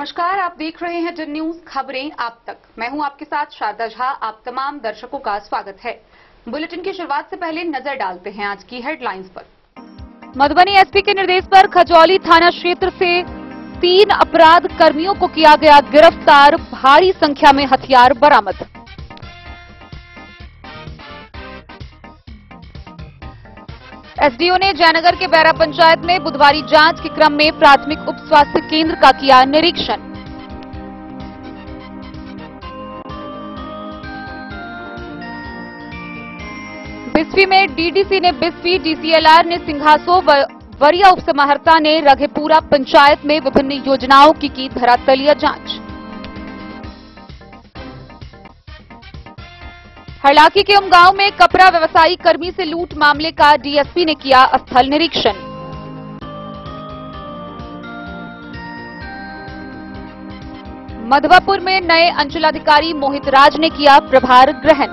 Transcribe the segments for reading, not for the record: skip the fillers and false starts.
नमस्कार, आप देख रहे हैं डन न्यूज खबरें आप तक। मैं हूं आपके साथ शारदा झा। आप तमाम दर्शकों का स्वागत है। बुलेटिन की शुरुआत से पहले नजर डालते हैं आज की हेडलाइंस पर। मधुबनी एसपी के निर्देश पर खजौली थाना क्षेत्र से 3 अपराध कर्मियों को किया गया गिरफ्तार। भारी संख्या में हथियार बरामद। एसडीओ ने जयनगर के बैरा पंचायत में बुधवारी जांच के क्रम में प्राथमिक उप स्वास्थ्य केंद्र का किया निरीक्षण। बिस्फी में डीडीसी ने बिस्फी, डीसीएलआर ने सिंघासो, वरिया उपसमाहर्ता ने रघेपुरा पंचायत में विभिन्न योजनाओं की धरातलीय जांच। हरलाखी के उमगांव में कपड़ा व्यवसायी कर्मी से लूट मामले का डीएसपी ने किया स्थल निरीक्षण। मधवापुर में नए अंचलाधिकारी मोहित राज ने किया प्रभार ग्रहण।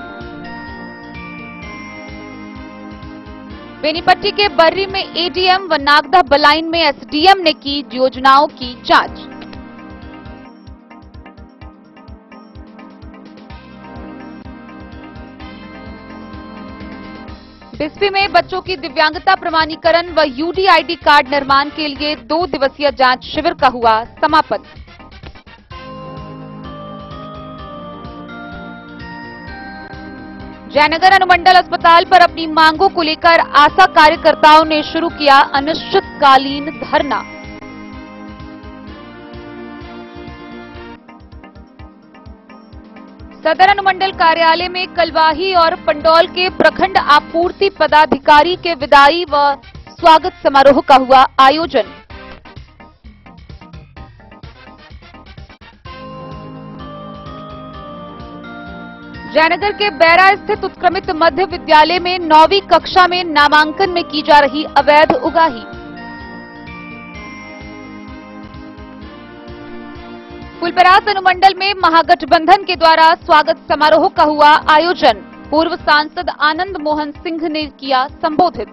बेनीपट्टी के बर्री में एडीएम व नागदा बलाइन में एसडीएम ने की योजनाओं की जांच। बिस्फी में बच्चों की दिव्यांगता प्रमाणीकरण व यूडीआईडी कार्ड निर्माण के लिए 2 दिवसीय जांच शिविर का हुआ समापन। जयनगर अनुमंडल अस्पताल पर अपनी मांगों को लेकर आशा कार्यकर्ताओं ने शुरू किया अनिश्चितकालीन धरना। सदर अनुमंडल कार्यालय में कलवाही और पंडौल के प्रखंड आपूर्ति पदाधिकारी के विदाई व स्वागत समारोह का हुआ आयोजन। जयनगर के बैरा स्थित उत्क्रमित मध्य विद्यालय में 9वीं कक्षा में नामांकन में की जा रही अवैध उगाही। फुलपरास अनुमंडल में महागठबंधन के द्वारा स्वागत समारोह का हुआ आयोजन। पूर्व सांसद आनंद मोहन सिंह ने किया संबोधित।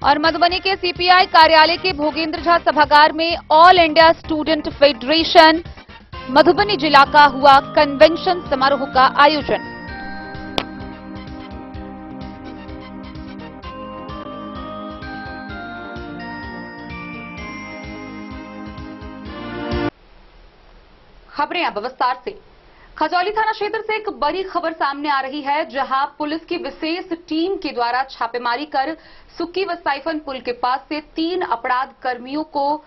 और मधुबनी के सीपीआई कार्यालय के भोगेंद्र झा सभागार में all India student federation Madhubani जिला का हुआ कन्वेंशन समारोह का आयोजन। खबरें अब विस्तार से। खजौली थाना क्षेत्र से एक बड़ी खबर सामने आ रही है, जहां पुलिस की विशेष टीम के द्वारा छापेमारी कर सुक्की व साइफन पुल के पास से 3 अपराध कर्मियों को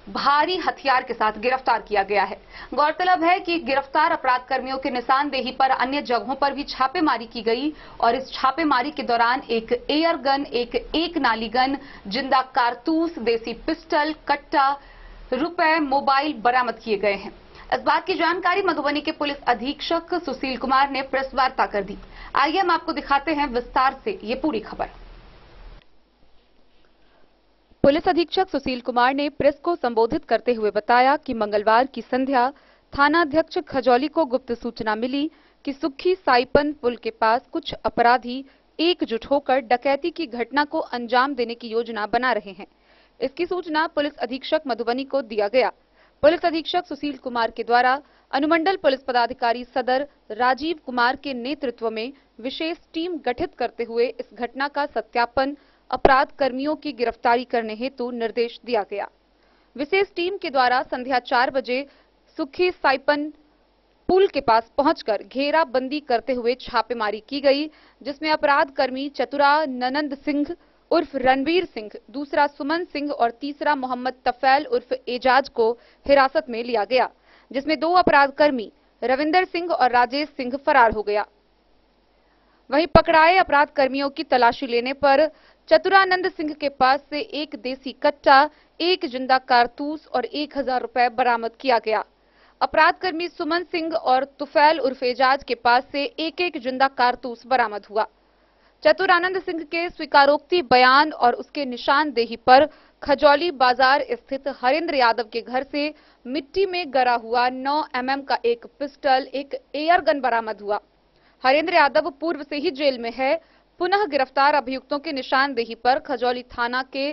भारी हथियार के साथ गिरफ्तार किया गया है। गौरतलब है कि गिरफ्तार अपराध कर्मियों की निशानदेही पर अन्य जगहों पर भी छापेमारी की गई और इस छापेमारी के दौरान एक एयर गन, एक नाली गन, जिंदा कारतूस, देसी पिस्टल, कट्टा, रुपए, मोबाइल बरामद किए गए हैं। इस बात की जानकारी मधुबनी के पुलिस अधीक्षक सुशील कुमार ने प्रेस वार्ता कर दी। आइए हम आपको दिखाते हैं विस्तार से ये पूरी खबर। पुलिस अधीक्षक सुशील कुमार ने प्रेस को संबोधित करते हुए बताया कि मंगलवार की संध्या थानाध्यक्ष खजौली को गुप्त सूचना मिली कि सुक्खी साइपन पुल के पास कुछ अपराधी एकजुट होकर डकैती की घटना को अंजाम देने की योजना बना रहे हैं। इसकी सूचना पुलिस अधीक्षक मधुबनी को दिया गया। पुलिस अधीक्षक सुशील कुमार के द्वारा अनुमंडल पुलिस पदाधिकारी सदर राजीव कुमार के नेतृत्व में विशेष टीम गठित करते हुए इस घटना का सत्यापन, अपराध कर्मियों की गिरफ्तारी करने हेतु निर्देश दिया गया। विशेष टीम के द्वारा संध्या 4 बजे सुक्खी साइपन पुल के पास पहुंचकर घेराबंदी करते हुए छापेमारी की गई, जिसमें अपराध कर्मी चतुरानंद सिंह उर्फ रणवीर सिंह, दूसरा सुमन सिंह और तीसरा मोहम्मद तफैल उर्फ एजाज को हिरासत में लिया गया, जिसमें 2 अपराध कर्मी रविंदर सिंह और राजेश सिंह फरार हो गया। वहीं पकड़ाए अपराध कर्मियों की तलाशी लेने पर चतुरानंद सिंह के पास से 1 देसी कट्टा, 1 जिंदा कारतूस और 1000 रुपए बरामद किया गया। अपराध कर्मी सुमन सिंह और तुफैल उर्फ एजाज के पास से 1 जिंदा कारतूस बरामद हुआ। चतुरानंद सिंह के स्वीकारोक्ति बयान और उसके निशानदेही पर खजौली बाजार स्थित हरेंद्र यादव के घर से मिट्टी में गड़ा हुआ 9 mm का एक पिस्टल, एक एयर गन बरामद हुआ। हरेंद्र यादव पूर्व से ही जेल में है। पुनः गिरफ्तार अभियुक्तों की निशानदेही पर खजौली थाना के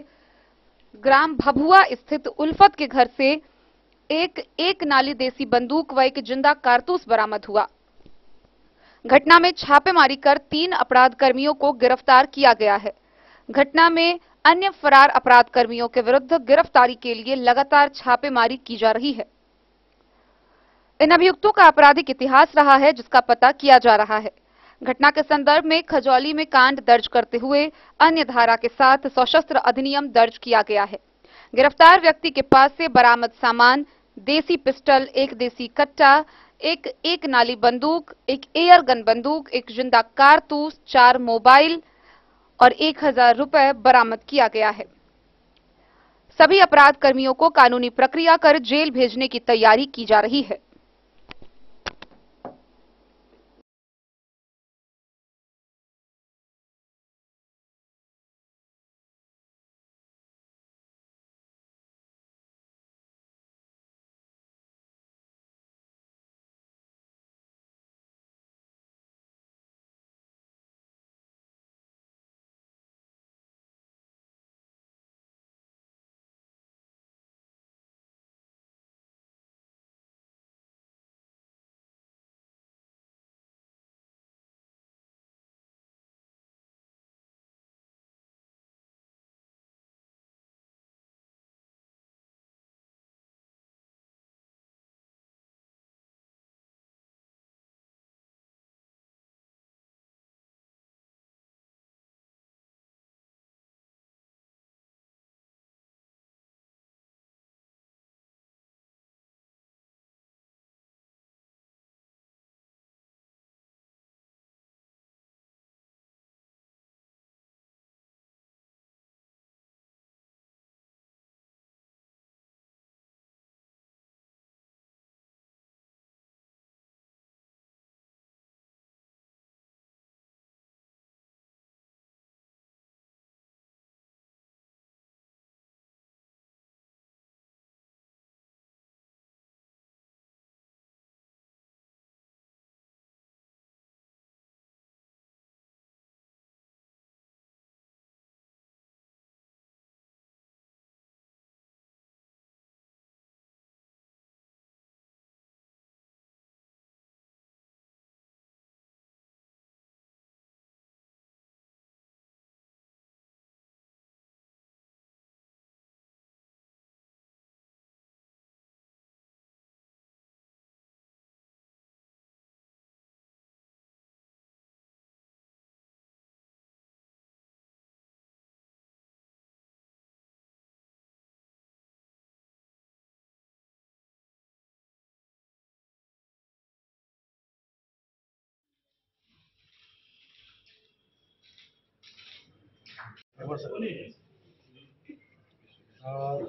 ग्राम भभुआ स्थित उल्फत के घर से एक नाली देसी बंदूक व एक जिंदा कारतूस बरामद हुआ। घटना में छापेमारी कर 3 अपराध कर्मियों को गिरफ्तार किया गया है। घटना में अन्य फरार अपराध कर्मियों के विरुद्ध गिरफ्तारी के लिए लगातार छापेमारी की जा रही है। इन अभियुक्तों का आपराधिक इतिहास रहा है, जिसका पता किया जा रहा है। घटना के संदर्भ में खजौली में कांड दर्ज करते हुए अन्य धारा के साथ सशस्त्र अधिनियम दर्ज किया गया है। गिरफ्तार व्यक्ति के पास से बरामद सामान देसी पिस्टल, एक देसी कट्टा, एक नाली बंदूक, एक एयर गन बंदूक, एक जिंदा कारतूस, 4 मोबाइल और 1000 रुपए बरामद किया गया है। सभी अपराध कर्मियों को कानूनी प्रक्रिया कर जेल भेजने की तैयारी की जा रही है।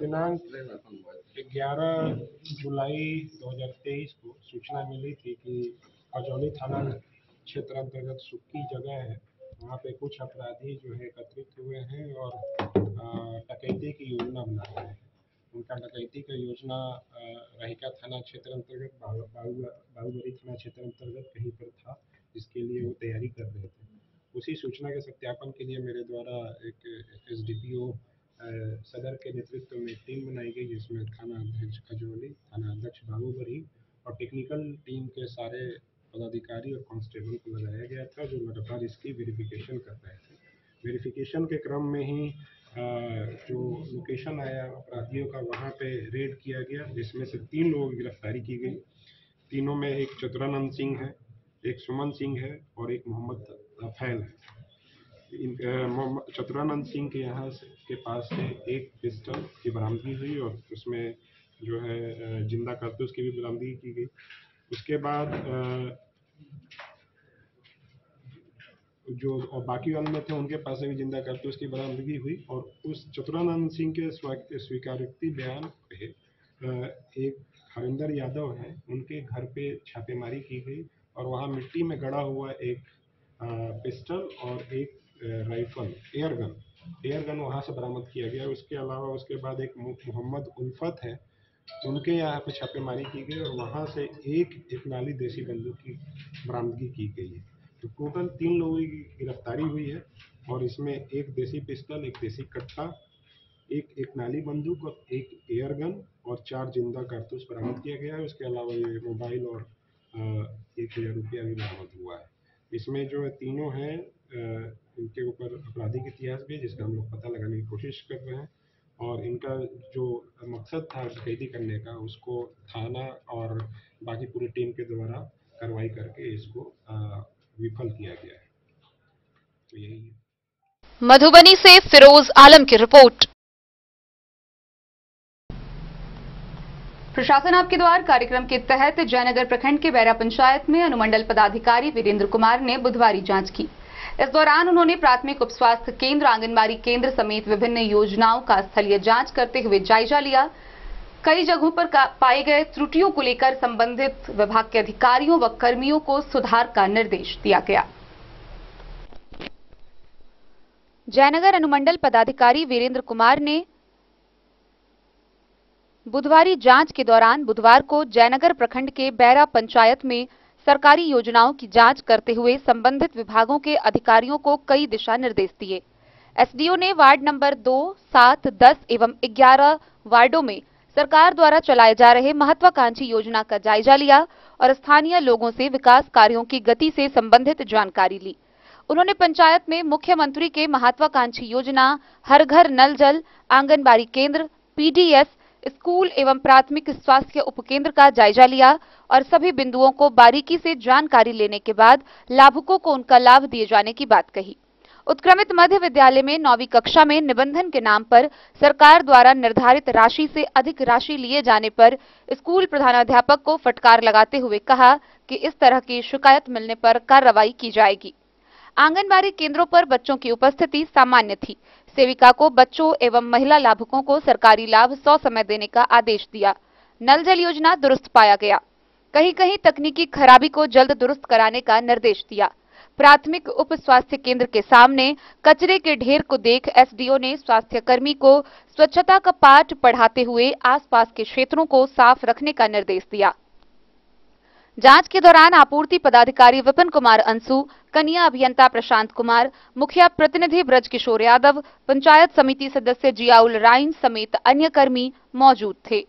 दिनांक 11 जुलाई 2023 को सूचना मिली थी कि खजौली थाना क्षेत्र अंतर्गत सुक्की जगह है, वहाँ पे कुछ अपराधी जो है एकत्रित हुए हैं और डकैती की योजना बना रहे हैं। उनका डकैती का योजना रहिका थाना क्षेत्र अंतर्गत बाहुबली थाना क्षेत्र अंतर्गत कहीं पर था, जिसके लिए वो तैयारी कर रहे थे। उसी सूचना के सत्यापन के लिए मेरे द्वारा एक SDPO सदर के नेतृत्व में टीम बनाई गई, जिसमें थाना अध्यक्ष खजौली, थाना अध्यक्ष बाबूबरी और टेक्निकल टीम के सारे पदाधिकारी और कांस्टेबल को लगाया गया था, जो लगातार इसकी वेरिफिकेशन कर रहे थे। वेरिफिकेशन के क्रम में ही जो लोकेशन आया अपराधियों का, वहाँ पे रेड किया गया, जिसमें से 3 लोगों की गिरफ्तारी की गई। तीनों में एक चतुरानंद सिंह है, एक सुमन सिंह है और एक मोहम्मद फैल है। चतुरानंद सिंह के यहाँ से के पास से एक पिस्टल की बरामदगी हुई और उसमें जो है जिंदा कारतूस की भी बरामदगी की गई। उसके बाद जो और बाकी वाले में थे, उनके पास से भी जिंदा कारतूस की बरामदगी हुई और उस चतुरानंद सिंह के स्वीकारोक्ति बयान पे एक हरिंदर यादव है, उनके घर पे छापेमारी की गई और वहाँ मिट्टी में गड़ा हुआ एक पिस्टल और एक राइफल एयर गन वहाँ से बरामद किया गया। उसके अलावा उसके बाद एक मोहम्मद उल्फत है, उनके यहाँ पे छापेमारी की गई और वहाँ से एक नाली देसी बंदूक की बरामदगी की गई है। तो टोटल 3 लोगों की गिरफ्तारी हुई है और इसमें एक देसी पिस्टल, एक देसी कट्टा, एक नाली बंदूक और एक एयर गन और 4 जिंदा कारतूस बरामद किया गया है। उसके अलावा ये मोबाइल और 1,000 रुपया भी बरामद हुआ है। इसमें जो है तीनों हैं, इनके ऊपर आपराधिक इतिहास भी है जिसका हम लोग पता लगाने की कोशिश कर रहे हैं और इनका जो मकसद था डकैती करने का उसको थाना और बाकी पूरी टीम के द्वारा कार्रवाई करके इसको विफल किया गया है। तो यही है। मधुबनी से फिरोज आलम की रिपोर्ट। प्रशासन आपके द्वार कार्यक्रम के तहत जयनगर प्रखंड के बैरा पंचायत में अनुमंडल पदाधिकारी वीरेंद्र कुमार ने बुधवारी जांच की। इस दौरान उन्होंने प्राथमिक उप स्वास्थ्य केंद्र, आंगनबाड़ी केंद्र समेत विभिन्न योजनाओं का स्थलीय जांच करते हुए जायजा लिया। कई जगहों पर पाए गए त्रुटियों को लेकर संबंधित विभाग के अधिकारियों व कर्मियों को सुधार का निर्देश दिया गया। जयनगर अनुमंडल पदाधिकारी वीरेंद्र कुमार ने बुधवारी जांच के दौरान बुधवार को जयनगर प्रखंड के बैरा पंचायत में सरकारी योजनाओं की जांच करते हुए संबंधित विभागों के अधिकारियों को कई दिशा निर्देश दिए। एसडीओ ने वार्ड नंबर 2, 7, 10 एवं 11 वार्डों में सरकार द्वारा चलाए जा रहे महत्वाकांक्षी योजना का जायजा लिया और स्थानीय लोगों से विकास कार्यों की गति से संबंधित जानकारी ली। उन्होंने पंचायत में मुख्यमंत्री के महत्वाकांक्षी योजना हर घर नल जल, आंगनबाड़ी केंद्र, पीडीएस, स्कूल एवं प्राथमिक स्वास्थ्य उपकेंद्र का जायजा लिया और सभी बिंदुओं को बारीकी से जानकारी लेने के बाद लाभुकों को उनका लाभ दिए जाने की बात कही। उत्क्रमित मध्य विद्यालय में 9वीं कक्षा में निबंधन के नाम पर सरकार द्वारा निर्धारित राशि से अधिक राशि लिए जाने पर स्कूल प्रधानाध्यापक को फटकार लगाते हुए कहा कि इस तरह की शिकायत मिलने पर कार्रवाई की जाएगी। आंगनबाड़ी केंद्रों पर बच्चों की उपस्थिति सामान्य थी। सेविका को बच्चों एवं महिला लाभुकों को सरकारी लाभ 100 समय देने का आदेश दिया। नल जल योजना दुरुस्त पाया गया। कहीं कहीं तकनीकी खराबी को जल्द दुरुस्त कराने का निर्देश दिया। प्राथमिक उप स्वास्थ्य केंद्र के सामने कचरे के ढेर को देख एसडीओ ने स्वास्थ्य कर्मी को स्वच्छता का पाठ पढ़ाते हुए आसपास के क्षेत्रों को साफ रखने का निर्देश दिया। जांच के दौरान आपूर्ति पदाधिकारी विपिन कुमार अंशु, कन्या अभियंता प्रशांत कुमार, मुखिया प्रतिनिधि ब्रज किशोर यादव, पंचायत समिति सदस्य जियाउल राइन समेत अन्य कर्मी मौजूद थे।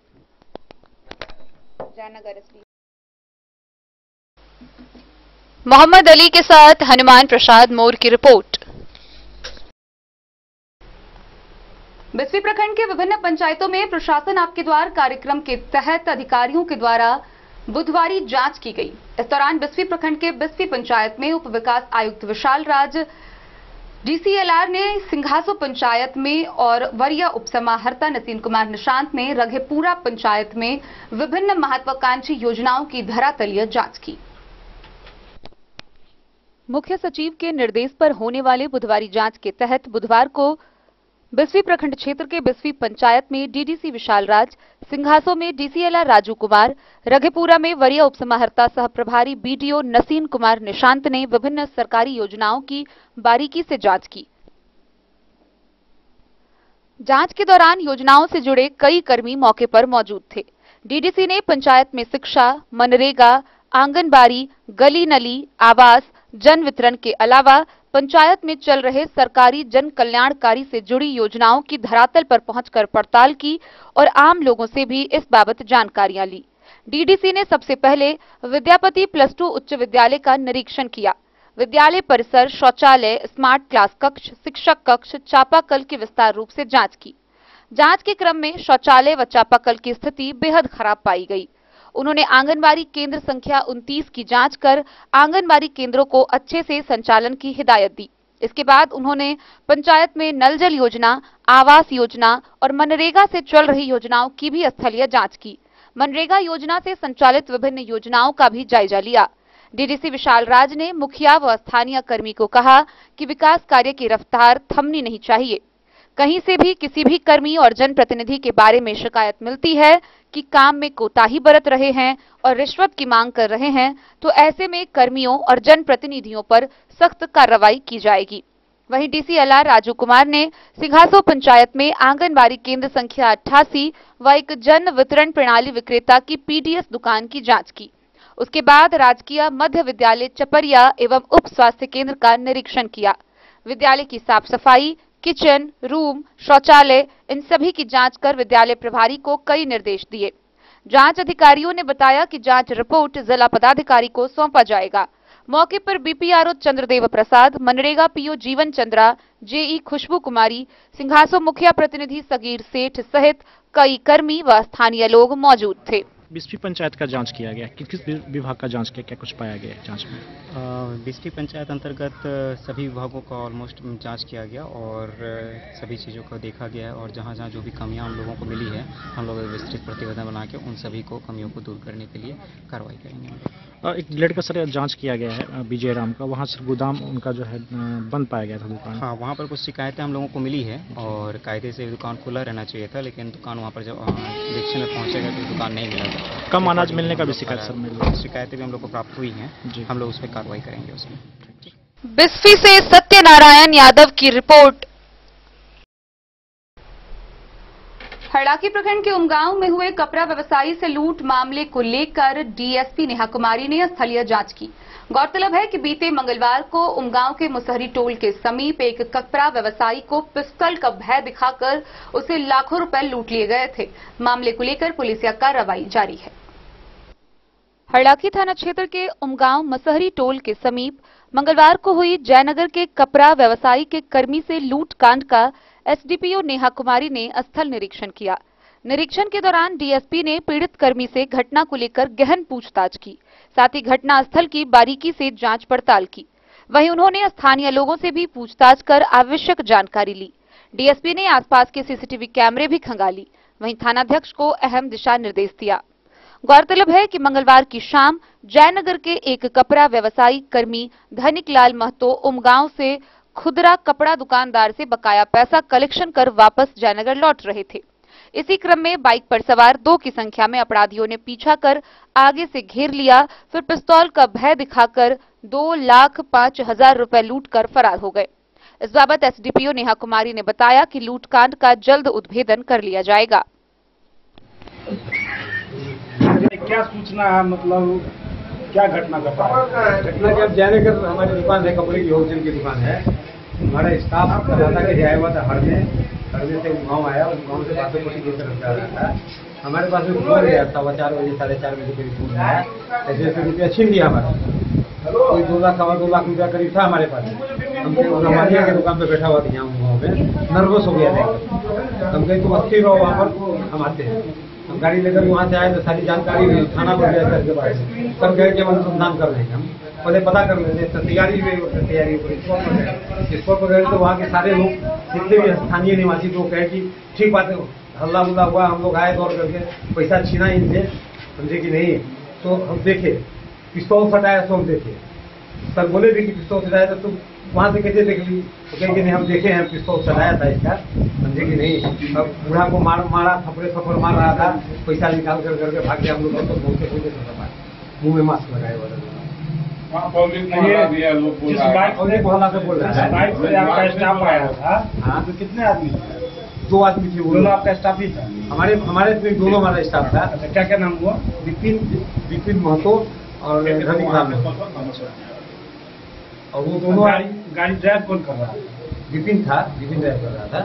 मोहम्मद अली के साथ हनुमान प्रसाद मोर की रिपोर्ट। बिस्फी प्रखंड के विभिन्न पंचायतों में प्रशासन आपके द्वार कार्यक्रम के तहत अधिकारियों के द्वारा बुधवारी जांच की गई। इस दौरान बिस्फी प्रखंड के बिस्फी पंचायत में उप विकास आयुक्त विशाल राज, डीसीएलआर ने सिंघासो पंचायत में और वरीय उपसमाहर्ता नसीन कुमार निशांत ने रघेपुरा पंचायत में विभिन्न महत्वाकांक्षी योजनाओं की धरातलीय जांच की। मुख्य सचिव के निर्देश पर होने वाले बुधवारी जांच के तहत बुधवार को बिस्फी प्रखंड क्षेत्र के बिस्फी पंचायत में डीडीसी विशाल राज, सिंघासो में डीसीएलआर राजू कुमार, रघेपुरा में वरीय उपसमाहर्ता सह प्रभारी बीडीओ नसीन कुमार निशांत ने विभिन्न सरकारी योजनाओं की बारीकी से जांच की। जांच के दौरान योजनाओं से जुड़े कई कर्मी मौके पर मौजूद थे। डीडीसी ने पंचायत में शिक्षा, मनरेगा, आंगनबाड़ी, गली नली, आवास, जन वितरण के अलावा पंचायत में चल रहे सरकारी जन कल्याणकारी से जुड़ी योजनाओं की धरातल पर पहुंचकर पड़ताल की और आम लोगों से भी इस बाबत जानकारियां ली। डीडीसी ने सबसे पहले विद्यापति +2 उच्च विद्यालय का निरीक्षण किया। विद्यालय परिसर, शौचालय, स्मार्ट क्लास कक्ष, शिक्षक कक्ष, चापाकल की विस्तार रूप से जांच की। जांच के क्रम में शौचालय व चापाकल की स्थिति बेहद खराब पाई गई। उन्होंने आंगनबाड़ी केंद्र संख्या 29 की जांच कर आंगनबाड़ी केंद्रों को अच्छे से संचालन की हिदायत दी। इसके बाद उन्होंने पंचायत में नल जल योजना, आवास योजना और मनरेगा से चल रही योजनाओं की भी स्थलीय जांच की। मनरेगा योजना से संचालित विभिन्न योजनाओं का भी जायजा लिया। डीडीसी विशाल राज ने मुखिया व स्थानीय कर्मी को कहा कि विकास कार्य की रफ्तार थमनी नहीं चाहिए। कहीं से भी किसी भी कर्मी और जनप्रतिनिधि के बारे में शिकायत मिलती है कि काम में कोताही बरत रहे हैं और रिश्वत की मांग कर रहे हैं, तो ऐसे में कर्मियों और जनप्रतिनिधियों पर सख्त कार्रवाई की जाएगी। वहीं डीसीएलआर राजू कुमार ने सिंघासो पंचायत में आंगनबाड़ी केंद्र संख्या 88 व एक जन वितरण प्रणाली विक्रेता की पीडीएस दुकान की जांच की। उसके बाद राजकीय मध्य विद्यालय चपरिया एवं उप स्वास्थ्य केंद्र का निरीक्षण किया। विद्यालय की साफ सफाई, किचन, रूम, शौचालय इन सभी की जांच कर विद्यालय प्रभारी को कई निर्देश दिए। जांच अधिकारियों ने बताया कि जांच रिपोर्ट जिला पदाधिकारी को सौंपा जाएगा। मौके पर बीपीआरओ चंद्रदेव प्रसाद, मनरेगा पीओ जीवन चंद्रा, जेई खुशबू कुमारी, सिंघासो मुखिया प्रतिनिधि सगीर सेठ सहित कई कर्मी व स्थानीय लोग मौजूद थे। बिस्फी पंचायत का जांच किया गया, किस विभाग का जांच किया, क्या कुछ पाया गया जांच में? बिस्फी पंचायत अंतर्गत सभी विभागों का ऑलमोस्ट जांच किया गया और सभी चीज़ों को देखा गया है और जहां जो भी कमियां हम लोगों को मिली है, हम लोग विस्तृत प्रतिवेदन बना के उन सभी को कमियों को दूर करने के लिए कार्रवाई करेंगे। एक ब्लड का सर जांच किया गया है विजय राम का, वहाँ सर गोदाम उनका जो है बंद पाया गया था दुकान। हाँ, वहाँ पर कुछ शिकायतें हम लोगों को मिली है और कायदे से दुकान खुला रहना चाहिए था, लेकिन दुकान वहाँ पर जब निरीक्षण में पहुँचेगा तो दुकान नहीं मिला था। कम अनाज मिलने का भी शिकायत सर मिल रहा है। शिकायतें भी हम लोग को प्राप्त हुई हैं, हम लोग उस पर कार्रवाई करेंगे उसमें। बिस्फी से सत्यनारायण यादव की रिपोर्ट। हरलाखी प्रखंड के उमगांव में हुए कपड़ा व्यवसायी से लूट मामले को लेकर डीएसपी नेहा कुमारी ने स्थलीय जांच की। गौरतलब है कि बीते मंगलवार को उमगांव के मुसहरी टोल के समीप एक कपड़ा व्यवसायी को पिस्टल का भय दिखाकर उसे लाखों रुपए लूट लिए गए थे। मामले को लेकर पुलिसिया कार्रवाई जारी है। हरलाखी थाना क्षेत्र के उमगांव मुसहरी टोल के समीप मंगलवार को हुई जयनगर के कपड़ा व्यवसायी के कर्मी से लूट कांड का एसडीपीओ नेहा कुमारी ने स्थल निरीक्षण किया। निरीक्षण के दौरान डीएसपी ने पीड़ित कर्मी से घटना को लेकर गहन पूछताछ की, साथ ही घटना स्थल की बारीकी से जांच पड़ताल की। वहीं उन्होंने स्थानीय लोगों से भी पूछताछ कर आवश्यक जानकारी ली। डीएसपी ने आसपास के सीसीटीवी कैमरे भी खंगाली, वहीं थानाध्यक्ष को अहम दिशा निर्देश दिया। गौरतलब है कि मंगलवार की शाम जयनगर के एक कपड़ा व्यवसायी कर्मी धनिक लाल महतो उमगांव से खुदरा कपड़ा दुकानदार से बकाया पैसा कलेक्शन कर वापस जयनगर लौट रहे थे। इसी क्रम में बाइक पर सवार 2 की संख्या में अपराधियों ने पीछा कर आगे से घेर लिया, फिर पिस्तौल का भय दिखाकर 2,05,000 रुपए लूट कर फरार हो गए। इस बाबत एसडीपीओ नेहा कुमारी ने बताया कि लूटकांड का जल्द उद्भेदन कर लिया जाएगा। क्या सूचना है, मतलब क्या घटना घटा है? घटना जब जयनगर हमारी दुकान है, कपड़े की होलसेल की दुकान है। हमारा स्टाफ दादा के आया हुआ था हरने से गाँव आया, उस गाँव से बातें पट्टी की तरफ जा रहा था। हमारे पास में फोन गया, 4:15 बजे 4:30 बजे करीब फोन आया, ऐसे रुपया छीन लिया हमारा। कोई 2 लाख 2.25 लाख रुपया करीब था हमारे पास। हमारे के दुकान पे बैठा हुआ था यहाँ गाँव में, नर्वस हो गया था। हम कहीं तुम अच्छे रहो, वहाँ पर हम आते हैं। हम गाड़ी लेकर वहाँ से आए तो सारी जानकारी थाना पर गया सर के बारे में, सब गए कि हम अनुसंधान कर रहे हैं। हम पहले पता कर लेते, तैयारी स्पॉट पर गए तो वहाँ के सारे लोग जितने भी स्थानीय निवासी लोग कहे कि ठीक बात है, हल्ला गुल्ला हुआ, हम लोग आए दौड़ करके पैसा छीना इनसे, समझे कि नहीं। तो हम देखे पिस्तौल फटाया, तो हम देखे सर बोले भी कि पिस्तौल फटाया था, तुम वहाँ से कैसे देख ली? तो कहीं कि नहीं हम देखे हैं पिस्तौल चलाया था इसका, समझे कि नहीं। अब बूढ़ा को मारा, थप्पड़ मार रहा था, पैसा निकाल कर करके भाग गया। हम लोग तो मुँह में मास्क लगाए हुआ था। जिस बाइक से बोला से बोल रहा है, बाइक से आपका स्टाफ आया था, हाँ, तो कितने आदमी थे? 2 आदमी थे। वो दोनों आपका स्टाफ ही था? हमारे दोनों हमारा स्टाफ था। अच्छा, क्या क्या नाम हुआ? विपिन महतो और धनिक लाल महतो। और वो दोनों गाड़ी ड्राइव कौन कर रहा था? विपिन ड्राइव कर रहा था।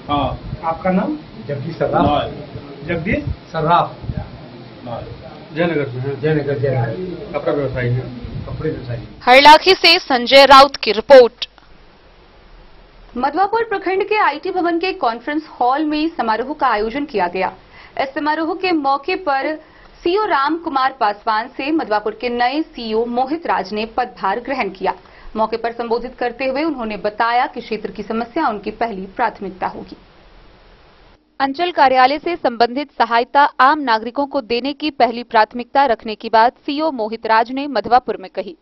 हाँ, आपका नाम? जगदीश सर्राफ। जगदीश सर्राफ, जयनगर कपड़ा व्यवसायी है, कपड़े व्यवसायी। हरलाखी से संजय राउत की रिपोर्ट। मधवापुर प्रखंड के आईटी भवन के कॉन्फ्रेंस हॉल में समारोह का आयोजन किया गया। इस समारोह के मौके पर सीओ राम कुमार पासवान से मधवापुर के नए सीओ मोहित राज ने पदभार ग्रहण किया। मौके पर संबोधित करते हुए उन्होंने बताया कि क्षेत्र की समस्या उनकी पहली प्राथमिकता होगी। अंचल कार्यालय से संबंधित सहायता आम नागरिकों को देने की पहली प्राथमिकता रखने की बात सीओ मोहित राज ने मधवापुर में कही।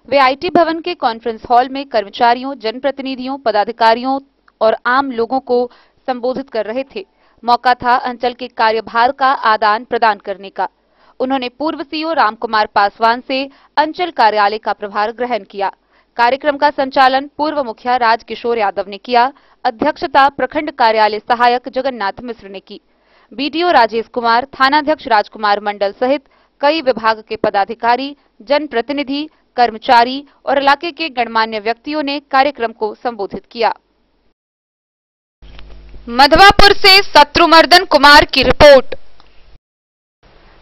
वे आईटी भवन के कॉन्फ्रेंस हॉल में कर्मचारियों, जनप्रतिनिधियों, पदाधिकारियों और आम लोगों को संबोधित कर रहे थे। मौका था अंचल के कार्यभार का आदान प्रदान करने का। उन्होंने पूर्व सीओ रामकुमार पासवान से अंचल कार्यालय का प्रभार ग्रहण किया। कार्यक्रम का संचालन पूर्व मुखिया राजकिशोर यादव ने किया। अध्यक्षता प्रखंड कार्यालय सहायक जगन्नाथ मिश्र ने की। बीडीओ राजेश कुमार, थानाध्यक्ष राजकुमार मंडल सहित कई विभाग के पदाधिकारी, जनप्रतिनिधि, कर्मचारी और इलाके के गणमान्य व्यक्तियों ने कार्यक्रम को संबोधित किया। मधवापुर से शत्रुमर्दन कुमार की रिपोर्ट।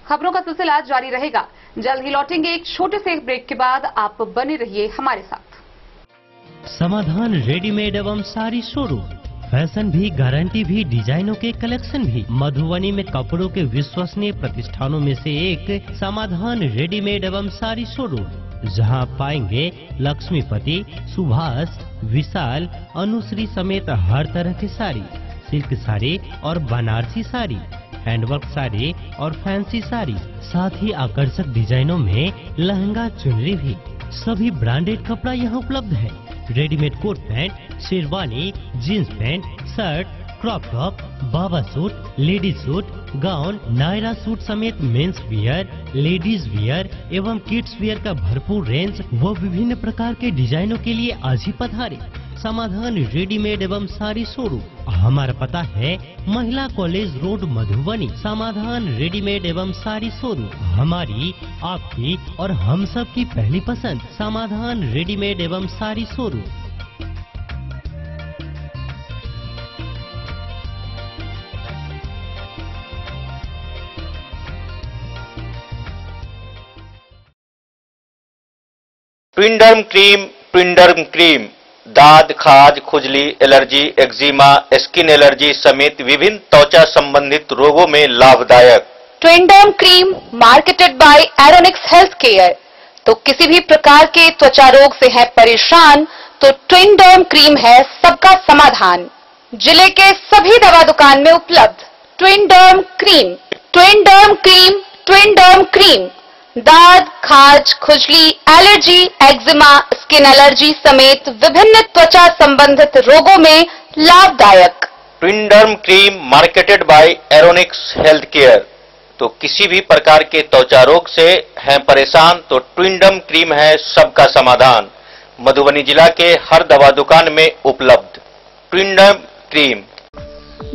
खबरों का सिलसिला जारी रहेगा। जल्द ही लौटेंगे एक छोटे से ब्रेक के बाद। आप बने रहिए हमारे साथ। समाधान रेडीमेड एवं साड़ी शोरूम, फैशन भी, गारंटी भी, डिजाइनों के कलेक्शन भी। मधुबनी में कपड़ों के विश्वसनीय प्रतिष्ठानों में से एक समाधान रेडीमेड एवं साड़ी शोरूम, जहां आप पाएंगे लक्ष्मीपति, सुभाष, विशाल, अनुश्री समेत हर तरह की साड़ी, सिल्क साड़ी और बनारसी साड़ी, हैंडवर्क साड़ी और फैंसी साड़ी, साथ ही आकर्षक डिजाइनों में लहंगा, चुनरी भी। सभी ब्रांडेड कपड़ा यहाँ उपलब्ध है। Readymade coat pant, sherwani, jeans pant, shirt, crop top, बाबा suit, ladies suit, gown, Naira suit समेत मेंस वियर, लेडीज वियर एवं किड्स वियर का भरपूर रेंज व विभिन्न प्रकार के डिजाइनों के लिए आज ही पधारे। समाधान रेडीमेड एवं साड़ी शोरूम। हमारा पता है महिला कॉलेज रोड, मधुबनी। समाधान रेडीमेड एवं साड़ी शोरूम हमारी, आपकी और हम सब की पहली पसंद। समाधान रेडीमेड एवं साड़ी शोरूम। ट्विंडर्म क्रीम दाद, खाज, खुजली, एलर्जी, एक्जिमा, स्किन एलर्जी समेत विभिन्न त्वचा संबंधित रोगों में लाभदायक। Twinderm cream marketed by Aeronix health care. तो किसी भी प्रकार के त्वचा रोग से है परेशान तो ट्विंडर्म क्रीम है सबका समाधान। जिले के सभी दवा दुकान में उपलब्ध ट्विंडर्म क्रीम। ट्विंडर्म क्रीम, ट्विंडर्म क्रीम दाद, खाज, खुजली, एलर्जी, एक्जिमा, स्किन एलर्जी समेत विभिन्न त्वचा संबंधित रोगों में लाभदायक। Twinderm cream marketed by Aeronix health care. तो किसी भी प्रकार के त्वचा रोग से हैं परेशान तो ट्विंडर्म क्रीम है सबका समाधान। मधुबनी जिला के हर दवा दुकान में उपलब्ध ट्विंडर्म क्रीम।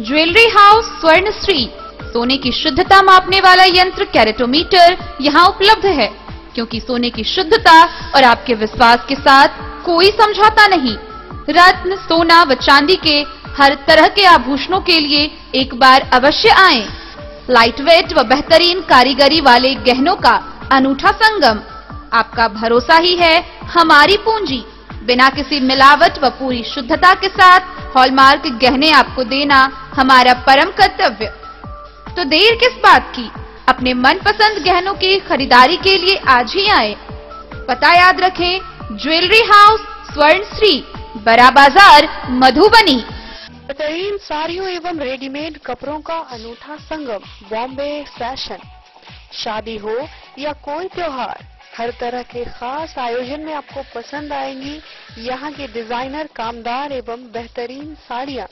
ज्वेलरी हाउस स्वर्णश्री, सोने की शुद्धता मापने वाला यंत्र कैरेटोमीटर यहाँ उपलब्ध है, क्योंकि सोने की शुद्धता और आपके विश्वास के साथ कोई समझौता नहीं। रत्न, सोना व चांदी के हर तरह के आभूषणों के लिए एक बार अवश्य आएं। लाइट वेट व बेहतरीन कारीगरी वाले गहनों का अनूठा संगम। आपका भरोसा ही है हमारी पूंजी। बिना किसी मिलावट व पूरी शुद्धता के साथ हॉलमार्क गहने आपको देना हमारा परम कर्तव्य। तो देर किस बात की, अपने मनपसंद गहनों की खरीदारी के लिए आज ही आए। पता याद रखें, ज्वेलरी हाउस स्वर्णश्री, बड़ा बाजार, मधुबनी। बेहतरीन साड़ियों एवं रेडीमेड कपड़ों का अनूठा संगम, बॉम्बे फैशन। शादी हो या कोई त्योहार, हर तरह के खास आयोजन में आपको पसंद आएंगी यहाँ की डिजाइनर, कामदार एवं बेहतरीन साड़ियाँ।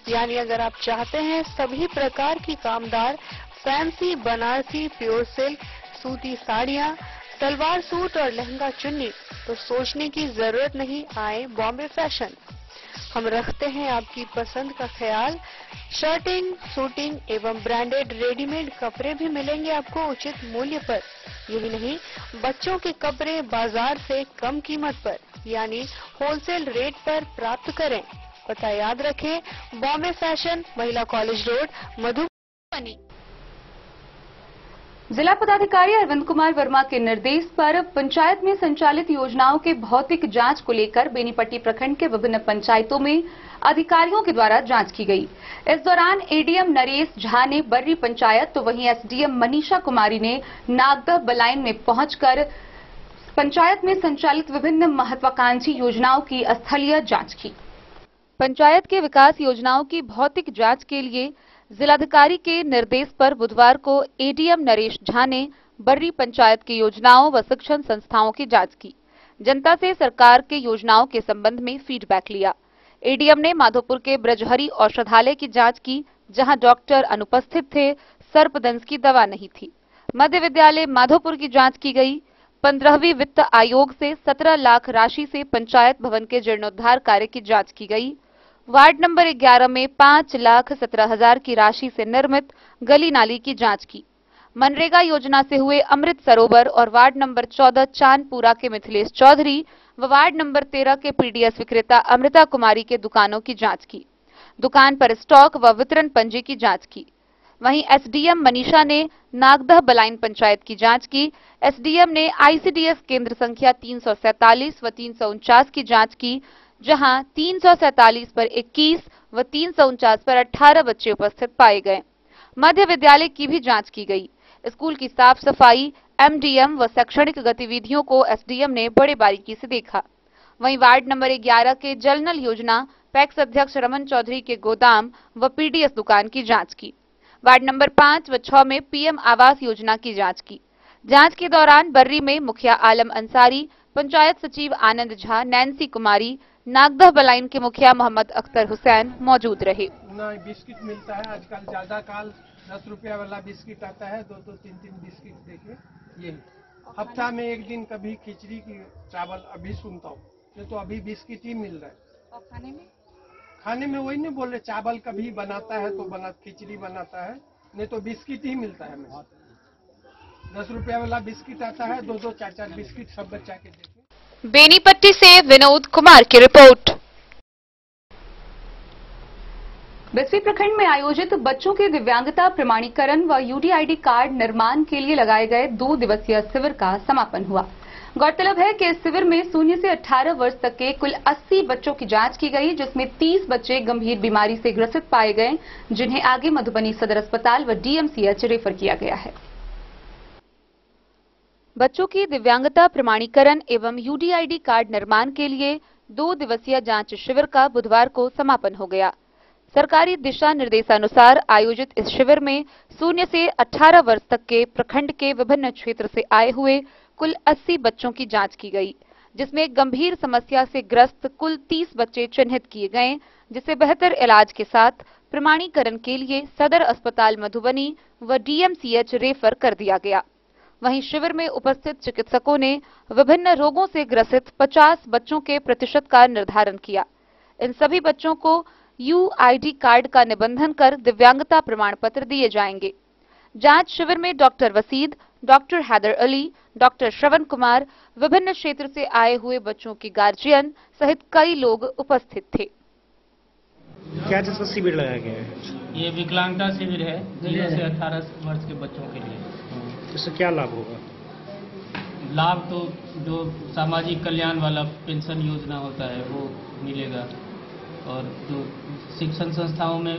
यानी अगर आप चाहते हैं सभी प्रकार की कामदार, फैंसी, बनारसी, प्योर सिल्क, सूती साड़ियाँ, सलवार सूट और लहंगा चुन्नी, तो सोचने की जरूरत नहीं, आए बॉम्बे फैशन। हम रखते हैं आपकी पसंद का ख्याल। शर्टिंग, सूटिंग एवं ब्रांडेड रेडीमेड कपड़े भी मिलेंगे आपको उचित मूल्य पर। यही नहीं, बच्चों के कपड़े बाजार से कम कीमत पर यानी होलसेल रेट पर प्राप्त करें। पता याद रखें, बॉम्बे फैशन, महिला कॉलेज रोड, मधुबनी। जिला पदाधिकारी अरविंद कुमार वर्मा के निर्देश पर पंचायत में संचालित योजनाओं के भौतिक जांच को लेकर बेनीपट्टी प्रखंड के विभिन्न पंचायतों में अधिकारियों के द्वारा जांच की गई। इस दौरान एडीएम नरेश झा ने बर्री पंचायत तो वहीं एसडीएम मनीषा कुमारी ने नागदा बलाइन में पहुंचकर पंचायत में संचालित विभिन्न महत्वाकांक्षी योजनाओं की स्थलीय जांच की। पंचायत के विकास योजनाओं की भौतिक जांच के लिए जिलाधिकारी के निर्देश पर बुधवार को एडीएम नरेश झा ने बर्री पंचायत की योजनाओं व शिक्षण संस्थाओं की जांच की। जनता से सरकार के योजनाओं के संबंध में फीडबैक लिया। एडीएम ने माधोपुर के ब्रजहरी औषधालय की जांच की, जहां डॉक्टर अनुपस्थित थे, सर्पदंश की दवा नहीं थी। मध्य विद्यालय माधोपुर की जांच की गई। 15वीं वित्त आयोग से 17 लाख राशि से पंचायत भवन के जीर्णोद्धार कार्य की जांच की गई। वार्ड नंबर 11 में 5,17,000 की राशि से निर्मित गली नाली की जांच की। मनरेगा योजना से हुए अमृत सरोवर और वार्ड नंबर 14 चांदपुरा के मिथिलेश चौधरी व वार्ड नंबर 13 के पीडीएस विक्रेता अमृता कुमारी के दुकानों की जांच की। दुकान पर स्टॉक व वितरण पंजी की जांच की। वहीं एसडीएम मनीषा ने नागदह बलाइन पंचायत की जांच की। एसडीएम ने आईसीडीएस केंद्र संख्या 347 व 349 की जांच की, जहां 347 पर 21 व 349 पर 18 बच्चे उपस्थित पाए गए। मध्य विद्यालय की भी जांच की गई। स्कूल की साफ सफाई, एमडीएम व शैक्षणिक गतिविधियों को एसडीएम ने बड़े बारीकी से देखा। वहीं वार्ड नंबर 11 के जल नल योजना पैक्स अध्यक्ष रमन चौधरी के गोदाम व पीडीएस दुकान की जांच की। वार्ड नंबर 5 व 6 में पीएम आवास योजना की जांच की। जांच के दौरान बर्री में मुखिया आलम अंसारी, पंचायत सचिव आनंद झा, नैन्सी कुमारी, नागदह बलाइन के मुखिया मोहम्मद अख्तर हुसैन मौजूद रहे। बिस्किट मिलता है आजकल ज्यादा, काल 10 रुपया वाला बिस्किट आता है, 2-2, 3-3 बिस्किट देखिए। ये हफ्ता में एक दिन कभी खिचड़ी की चावल अभी सुनता हूँ, ये तो अभी बिस्किट ही मिल रहा है। और खाने में वही नहीं बोल रहे, चावल कभी बनाता है तो खिचड़ी बनाता है, नहीं तो बिस्किट ही मिलता है। 10 रुपया वाला बिस्किट आता है, 2-2, 4-4 बिस्किट सब बच्चा के देखे। बेनीपट्टी से विनोद कुमार की रिपोर्ट। बिस्फी प्रखंड में आयोजित बच्चों के दिव्यांगता प्रमाणीकरण व यूडीआईडी कार्ड निर्माण के लिए लगाए गए 2 दिवसीय शिविर का समापन हुआ। गौरतलब है कि इस शिविर में 0 से 18 वर्ष तक के कुल 80 बच्चों की जांच की गई, जिसमें 30 बच्चे गंभीर बीमारी से ग्रसित पाए गए, जिन्हें आगे मधुबनी सदर अस्पताल व डीएमसीएच रेफर किया गया है। बच्चों की दिव्यांगता प्रमाणीकरण एवं यूडीआईडी कार्ड निर्माण के लिए 2 दिवसीय जांच शिविर का बुधवार को समापन हो गया। सरकारी दिशा निर्देशानुसार आयोजित इस शिविर में 0 से 18 वर्ष तक के प्रखंड के विभिन्न क्षेत्र से आए हुए कुल 80 बच्चों की जांच की गई, जिसमें गंभीर समस्या से ग्रस्त कुल 30 बच्चे चिन्हित किए गए, जिसे बेहतर इलाज के साथ प्रमाणीकरण के लिए सदर अस्पताल मधुबनी व डीएमसीएच रेफर कर दिया गया। वहीं शिविर में उपस्थित चिकित्सकों ने विभिन्न रोगों से ग्रसित 50 बच्चों के प्रतिशत का निर्धारण किया। इन सभी बच्चों को यूआईडी कार्ड का निबंधन कर दिव्यांगता प्रमाण पत्र दिए जाएंगे। जांच शिविर में doctor Wasid, doctor Haider Ali, doctor Shravan Kumar, विभिन्न क्षेत्र से आए हुए बच्चों के गार्जियन सहित कई लोग उपस्थित थे। क्या चीज का शिविर लगाया गया है? ये विकलांगता शिविर है 0 से 18 वर्ष के बच्चों के लिए। इससे क्या लाभ होगा? लाभ तो जो सामाजिक कल्याण वाला पेंशन योजना होता है वो मिलेगा, और जो शिक्षण संस्थाओं में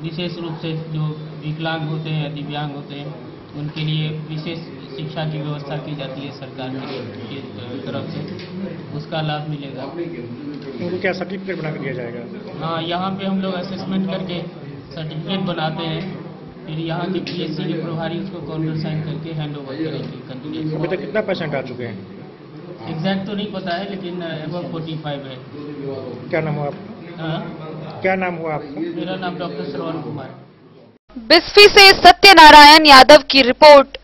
विशेष रूप से जो विकलांग होते हैं या दिव्यांग होते हैं उनके लिए विशेष शिक्षा की व्यवस्था की जाती है सरकार की तरफ से, उसका लाभ मिलेगा। उनको क्या सर्टिफिकेट बना कर दिया जाएगा? हाँ, यहाँ पे हम लोग असेसमेंट करके सर्टिफिकेट बनाते हैं, फिर यहाँ के पीएससी के प्रभारी उसको काउंटर साइन करके हैंड ओवर करेंगे। अभी तक कितना % आ चुके हैं? एग्जैक्ट तो नहीं पता है, लेकिन अबव 45 है। क्या नाम हुआ आपका? क्या नाम हुआ आपका? मेरा नाम डॉक्टर श्रवण कुमार। बिस्फी से सत्यनारायण यादव की रिपोर्ट।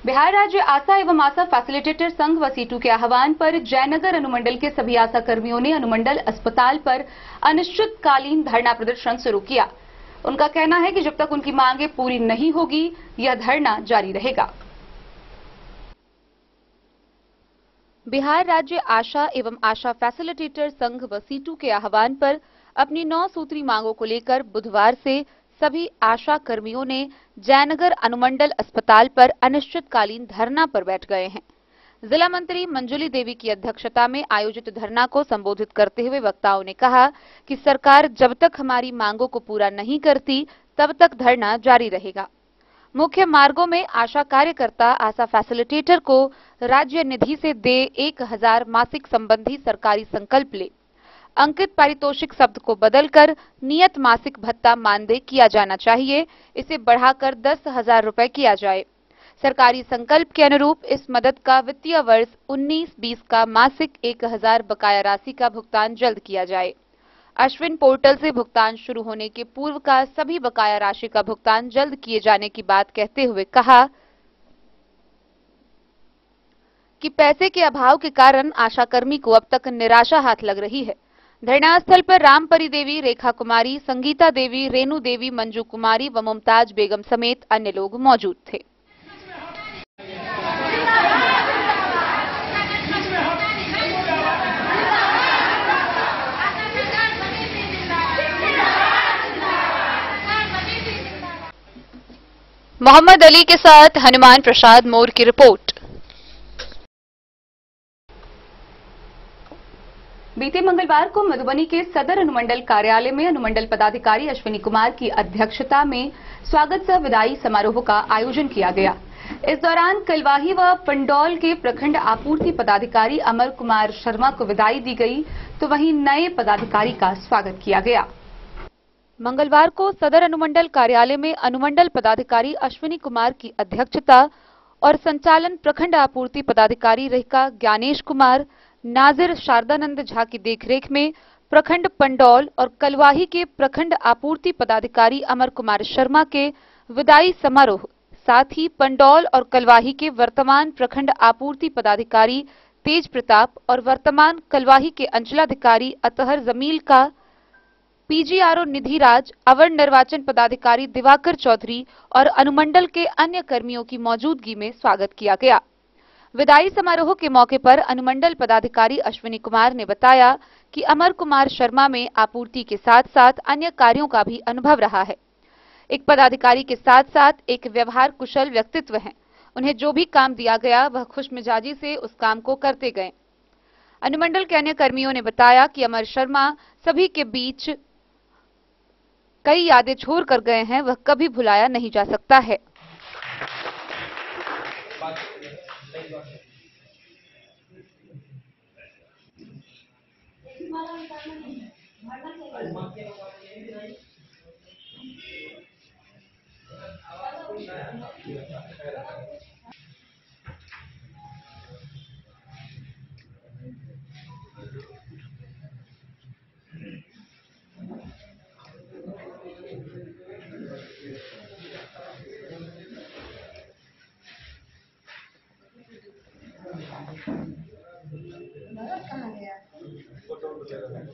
बिहार राज्य आशा एवं आशा फैसिलिटेटर संघ व सीटू के आह्वान पर जयनगर अनुमंडल के सभी आशा कर्मियों ने अनुमंडल अस्पताल पर अनिश्चितकालीन धरना प्रदर्शन शुरू किया। उनका कहना है कि जब तक उनकी मांगे पूरी नहीं होगी, यह धरना जारी रहेगा। बिहार राज्य आशा एवं आशा फैसिलिटेटर संघ व सीटू के आह्वान पर अपनी 9 सूत्री मांगों को लेकर बुधवार से सभी आशा कर्मियों ने जयनगर अनुमंडल अस्पताल पर अनिश्चितकालीन धरना पर बैठ गए हैं। जिला मंत्री मंजुली देवी की अध्यक्षता में आयोजित धरना को संबोधित करते हुए वक्ताओं ने कहा कि सरकार जब तक हमारी मांगों को पूरा नहीं करती तब तक धरना जारी रहेगा। मुख्य मार्गों में आशा कार्यकर्ता आशा फैसिलिटेटर को राज्य निधि से दे 1000 मासिक संबंधी सरकारी संकल्प ले, अंकित पारितोषिक शब्द को बदलकर नियत मासिक भत्ता मानदेय किया जाना चाहिए, इसे बढ़ाकर 10,000 रुपए किया जाए। सरकारी संकल्प के अनुरूप इस मदद का वित्तीय वर्ष 19-20 का मासिक 1000 बकाया राशि का भुगतान जल्द किया जाए। अश्विन पोर्टल से भुगतान शुरू होने के पूर्व का सभी बकाया राशि का भुगतान जल्द किए जाने की बात कहते हुए कहा कि पैसे के अभाव के कारण आशाकर्मी को अब तक निराशा हाथ लग रही है। धरना स्थल पर रामपरी देवी, रेखा कुमारी, संगीता देवी, रेणु देवी, मंजू कुमारी व मुमताज बेगम समेत अन्य लोग मौजूद थे। मोहम्मद अली के साथ हनुमान प्रसाद मोर की रिपोर्ट। बीते मंगलवार को मधुबनी के सदर अनुमंडल कार्यालय में अनुमंडल पदाधिकारी अश्विनी कुमार की अध्यक्षता में स्वागत सह विदाई समारोह का आयोजन किया गया। इस दौरान कलवाही व पंडौल के प्रखंड आपूर्ति पदाधिकारी अमर कुमार शर्मा को विदाई दी गई, तो वहीं नए पदाधिकारी का स्वागत किया गया। मंगलवार को सदर अनुमंडल कार्यालय में अनुमंडल पदाधिकारी अश्विनी कुमार की अध्यक्षता और संचालन प्रखंड आपूर्ति पदाधिकारी रेखा ज्ञानेश कुमार, नाजिर शारदानंद झा की देखरेख में प्रखंड पंडौल और कलवाही के प्रखंड आपूर्ति पदाधिकारी अमर कुमार शर्मा के विदाई समारोह, साथ ही पंडौल और कलवाही के वर्तमान प्रखंड आपूर्ति पदाधिकारी तेज प्रताप और वर्तमान कलवाही के अंचलाधिकारी अतहर जमील का पीजीआरओ निधि राज, अवर निर्वाचन पदाधिकारी दिवाकर चौधरी और अनुमंडल के अन्य कर्मियों की मौजूदगी में स्वागत किया गया। विदाई समारोह के मौके पर अनुमंडल पदाधिकारी अश्विनी कुमार ने बताया कि अमर कुमार शर्मा में आपूर्ति के साथ साथ अन्य कार्यों का भी अनुभव रहा है। एक पदाधिकारी के साथ साथ एक व्यवहार कुशल व्यक्तित्व हैं। उन्हें जो भी काम दिया गया वह खुशमिजाजी से उस काम को करते गए। अनुमंडल के अन्य कर्मियों ने बताया कि अमर शर्मा सभी के बीच कई यादें छोड़ कर गए हैं, वह कभी भुलाया नहीं जा सकता है।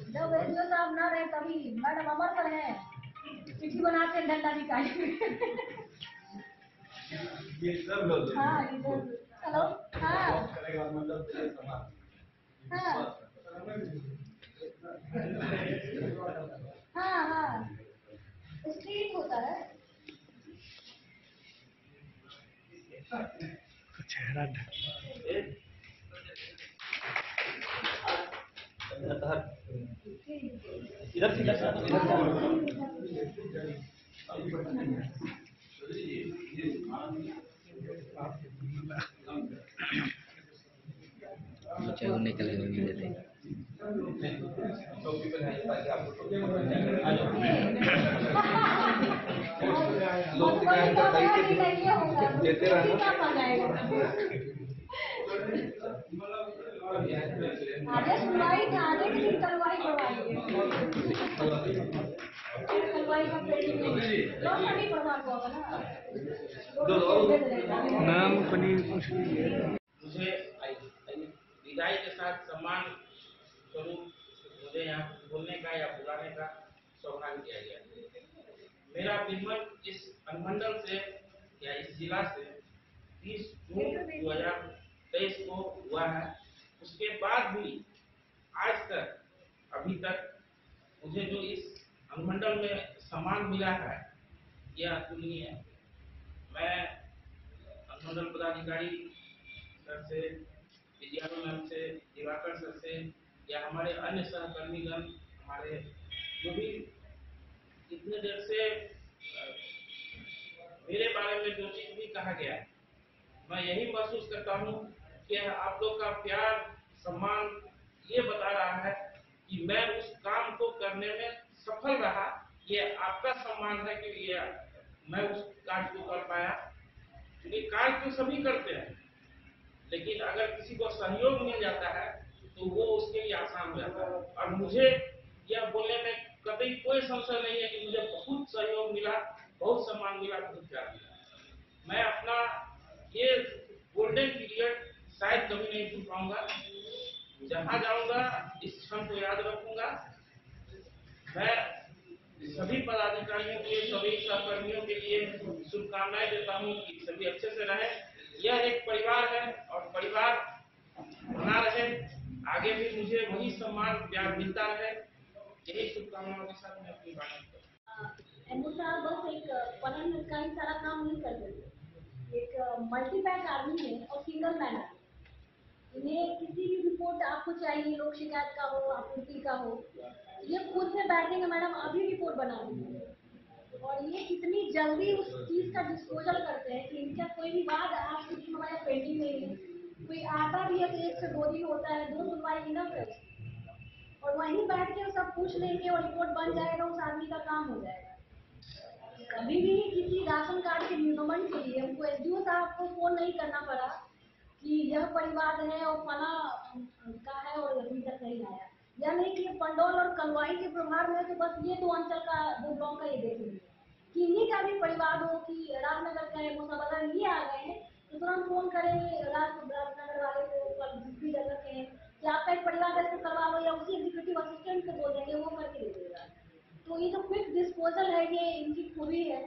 जब एसओ साहब ना रहे तभी मैडम अमर पर है, चिट्ठी बनाते हैं डंडा निकाल के। हाँ हेलो हाँ हाँ हाँ स्ट्रीट होता है। चेहरा निकल नहीं देते। देते रहना। आगे सुनवाई था, आगे की दिन करवाई करवाएंगे। करवाई का नहीं प्रभाव होगा ना। नाम पनीर मुझे विदाई के साथ सम्मान स्वरूप मुझे यहाँ बोलने का या बुलाने का सौभाग्य दिया गया। मेरा विमल इस अनुमंडल से या इस जिला से 30 जून 2023 को हुआ है। उसके बाद भी आज तक अभी तक मुझे जो इस अनुमंडल में सम्मान मिला है यह अतुलनीय है। मैं अनुमंडल पदाधिकारी सर से, पीजीआरओ मैम से, दिवाकर सर से या हमारे अन्य सहकर्मीगण, हमारे जो भी इतने देर से मेरे बारे में जो चीज भी कहा गया है, मैं यही महसूस करता हूँ कि आप लोग का प्यार सम्मान ये बता रहा है कि मैं उस काम को करने में सफल रहा। ये आपका सम्मान है कि ये मैं उस कार्य को कर पाया। क्योंकि कार्य तो सभी करते हैं, लेकिन अगर किसी को सहयोग मिल जाता है तो वो उसके लिए आसान हो जाता है। और मुझे यह बोलने में कभी कोई संशय नहीं है कि मुझे बहुत सहयोग मिला, बहुत सम्मान मिला, बहुत प्यार मिला। मैं अपना ये गोल्डन पीरियड शायद कभी नहीं भूल पाऊंगा। जहाँ जाऊंगा इस क्षण को याद रखूंगा मैं सभी पदाधिकारियों के लिए, सभी सहकर्मियों के लिए शुभकामनाएं देता हूं कि सभी अच्छे से रहें। यह एक परिवार है और परिवार बना रहे, आगे भी मुझे वही सम्मान प्यार मिलता रहे। यही शुभकामनाओं के साथ मैं अपनी बात बस एक पढ़न का ही सारा काम नहीं कर सकते। एक मल्टीपैक आर्मी है और सिंगल मैन आर्मी। इन्हें किसी भी रिपोर्ट आपको चाहिए, लोक शिकायत का हो, आपूर्ति का हो, ये खुद से बैठेंगे मैडम अभी रिपोर्ट बना देंगे। और ये कितनी जल्दी उस चीज का डिस्पोजल करते हैं कि इनका कोई भी बात आप कुछ हमारे पेंडिंग में है, कोई आता भी है तो 1 से 2 दिन होता है, 2 सुनवाई इनफ है और वहीं बैठ के सब पूछ लेंगे और रिपोर्ट बन जाएगा, उस आदमी का काम हो जाएगा। कभी भी किसी राशन कार्ड के निगमन के लिए हमको एसडीओ साहब को फोन नहीं करना पड़ा कि यह परिवार है और फला का है और अभी तक नहीं आया। यह नहीं कि पंडौल और कलवाई के प्रभार में तो बस ये 2 अंचल का 2 गाँव का ये देखेंगे कि इन्हीं का भी परिवार हो कि राजनगर का है, मुसाबदर ये आ गए हैं तो तुरंत फोन करेंगे राजनगर वाले को, दूसरी जगह के हैं कि आपका एक परिवार है तो करवा लो, या उसी एग्जीक्यूटिव असिस्टेंट को बोल देंगे, वो करके दे देगा। तो ये जो क्विक डिस्पोजल है ये इनकी खूबी है।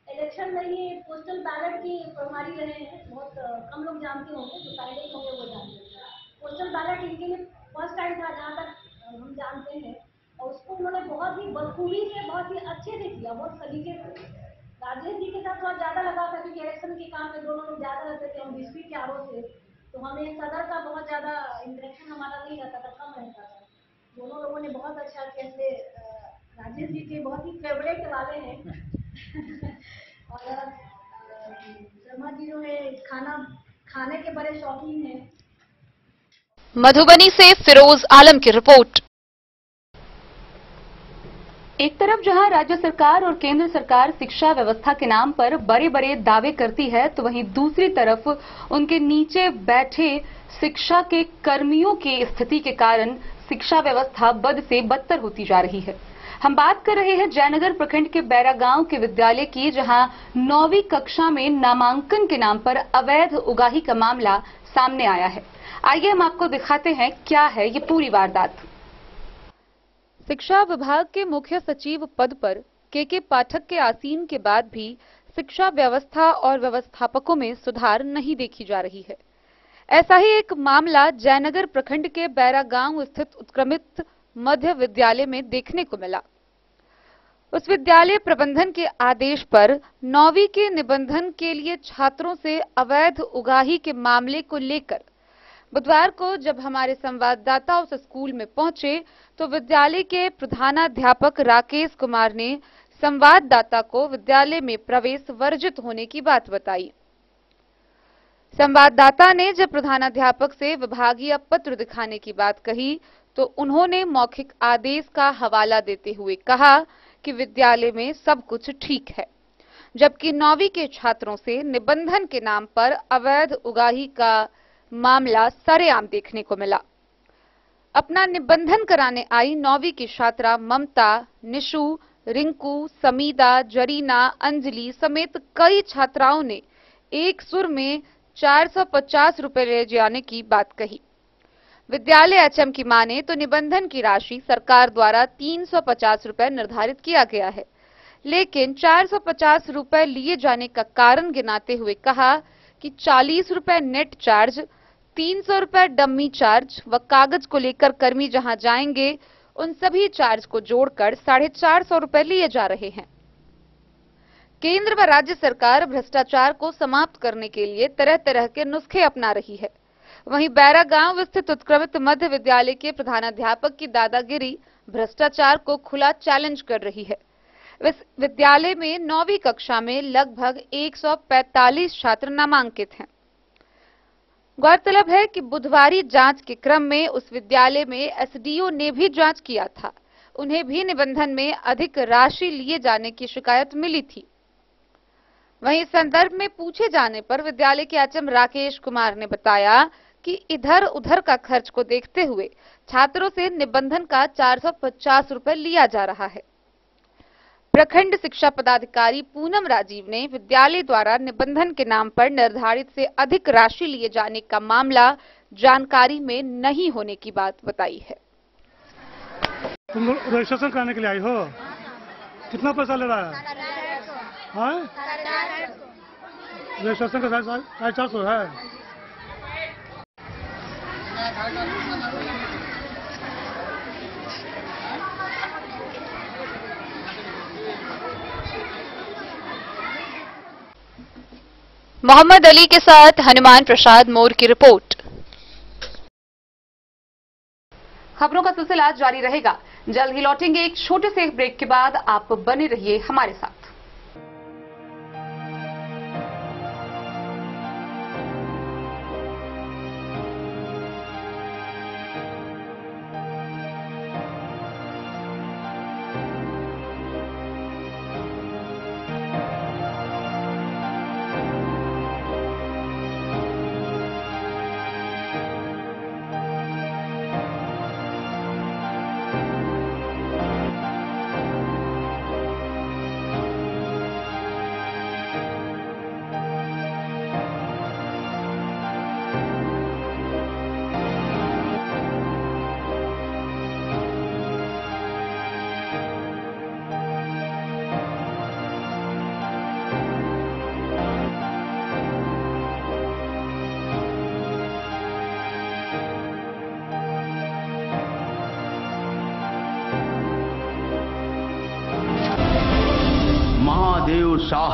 इलेक्शन में ये पोस्टल बैलेट की प्रणाली रहे हैं, बहुत कम लोग जानते होंगे, जो पहले होंगे वो जानते हैं। पोस्टल बैलेट इनके लिए फर्स्ट टाइम था जहाँ तक हम जानते हैं, और उसको उन्होंने बहुत ही बखूबी से, बहुत ही अच्छे से किया, बहुत सलीके से। राजेश जी के साथ थोड़ा ज़्यादा लगा था क्योंकि इलेक्शन के काम में दोनों लोग ज़्यादा रहते थे, हम डिस्ट्रिक्ट के आरोप से, तो हमें सदर का बहुत ज़्यादा इंटरेक्शन हमारा नहीं रहता था, कम रहता था। दोनों लोगों ने बहुत अच्छा कैसे राजेश जी के बहुत ही फेवरेट वाले हैं और शर्मा जी जो है खाने के बड़े शौकीन हैं। मधुबनी से फिरोज आलम की रिपोर्ट। एक तरफ जहां राज्य सरकार और केंद्र सरकार शिक्षा व्यवस्था के नाम पर बड़े बड़े दावे करती है, तो वहीं दूसरी तरफ उनके नीचे बैठे शिक्षा के कर्मियों की स्थिति के कारण शिक्षा व्यवस्था बद से बदतर होती जा रही है। हम बात कर रहे हैं जयनगर प्रखंड के बैरा गांव के विद्यालय की, जहां 9वीं कक्षा में नामांकन के नाम पर अवैध उगाही का मामला सामने आया है। आइए हम आपको दिखाते हैं क्या है ये पूरी वारदात। शिक्षा विभाग के मुख्य सचिव पद पर के पाठक के आसीन के बाद भी शिक्षा व्यवस्था और व्यवस्थापकों में सुधार नहीं देखी जा रही है। ऐसा ही एक मामला जयनगर प्रखंड के बैरा गांव स्थित उत्क्रमित मध्य विद्यालय में देखने को मिला। उस विद्यालय प्रबंधन के आदेश पर 9वीं के निबंधन के लिए छात्रों से अवैध उगाही के मामले को लेकर बुधवार को जब हमारे संवाददाता उस स्कूल में पहुंचे तो विद्यालय के प्रधानाध्यापक राकेश कुमार ने संवाददाता को विद्यालय में प्रवेश वर्जित होने की बात बताई। संवाददाता ने जब प्रधानाध्यापक से विभागीय पत्र दिखाने की बात कही तो उन्होंने मौखिक आदेश का हवाला देते हुए कहा कि विद्यालय में सब कुछ ठीक है, जबकि 9वीं के छात्रों से निबंधन के नाम पर अवैध उगाही का मामला सरेआम देखने को मिला। अपना निबंधन कराने आई 9वीं की छात्रा ममता, निशु, रिंकू, समीदा, जरीना, अंजलि समेत कई छात्राओं ने एक सुर में 450 रुपए ले जाने की बात कही। विद्यालय एचएम की माने तो निबंधन की राशि सरकार द्वारा 350 रुपए निर्धारित किया गया है, लेकिन 450 रुपए लिए जाने का कारण गिनाते हुए कहा कि 40 रुपए नेट चार्ज, 300 रुपए डम्मी चार्ज व कागज को लेकर कर्मी जहां जाएंगे उन सभी चार्ज को जोड़कर 450 रुपए लिए जा रहे हैं। केंद्र व राज्य सरकार भ्रष्टाचार को समाप्त करने के लिए तरह तरह के नुस्खे अपना रही है। वहीं बैरा गांव स्थित उत्क्रमित मध्य विद्यालय के प्रधानाध्यापक की दादागिरी भ्रष्टाचार को खुला चैलेंज कर रही है। इस विद्यालय में 9वीं कक्षा में लगभग 145 छात्र नामांकित हैं। गौरतलब है कि बुधवारी जांच के क्रम में उस विद्यालय में एसडीओ ने भी जांच किया था। उन्हें भी निबंधन में अधिक राशि लिए जाने की शिकायत मिली थी। वहीं इस संदर्भ में पूछे जाने पर विद्यालय के एचएम राकेश कुमार ने बताया कि इधर उधर का खर्च को देखते हुए छात्रों से निबंधन का 450 रुपए लिया जा रहा है। प्रखंड शिक्षा पदाधिकारी पूनम राजीव ने विद्यालय द्वारा निबंधन के नाम पर निर्धारित से अधिक राशि लिए जाने का मामला जानकारी में नहीं होने की बात बताई है। तुम रजिस्ट्रेशन कराने के लिए आई हो? कितना पैसा ले रहा है? हाँ, रजिस्ट्रेशन का 450 है। मोहम्मद अली के साथ हनुमान प्रसाद मोर की रिपोर्ट। खबरों का सिलसिला जारी रहेगा। जल्द ही लौटेंगे एक छोटे से ब्रेक के बाद। आप बने रहिए हमारे साथ। महादेव शाह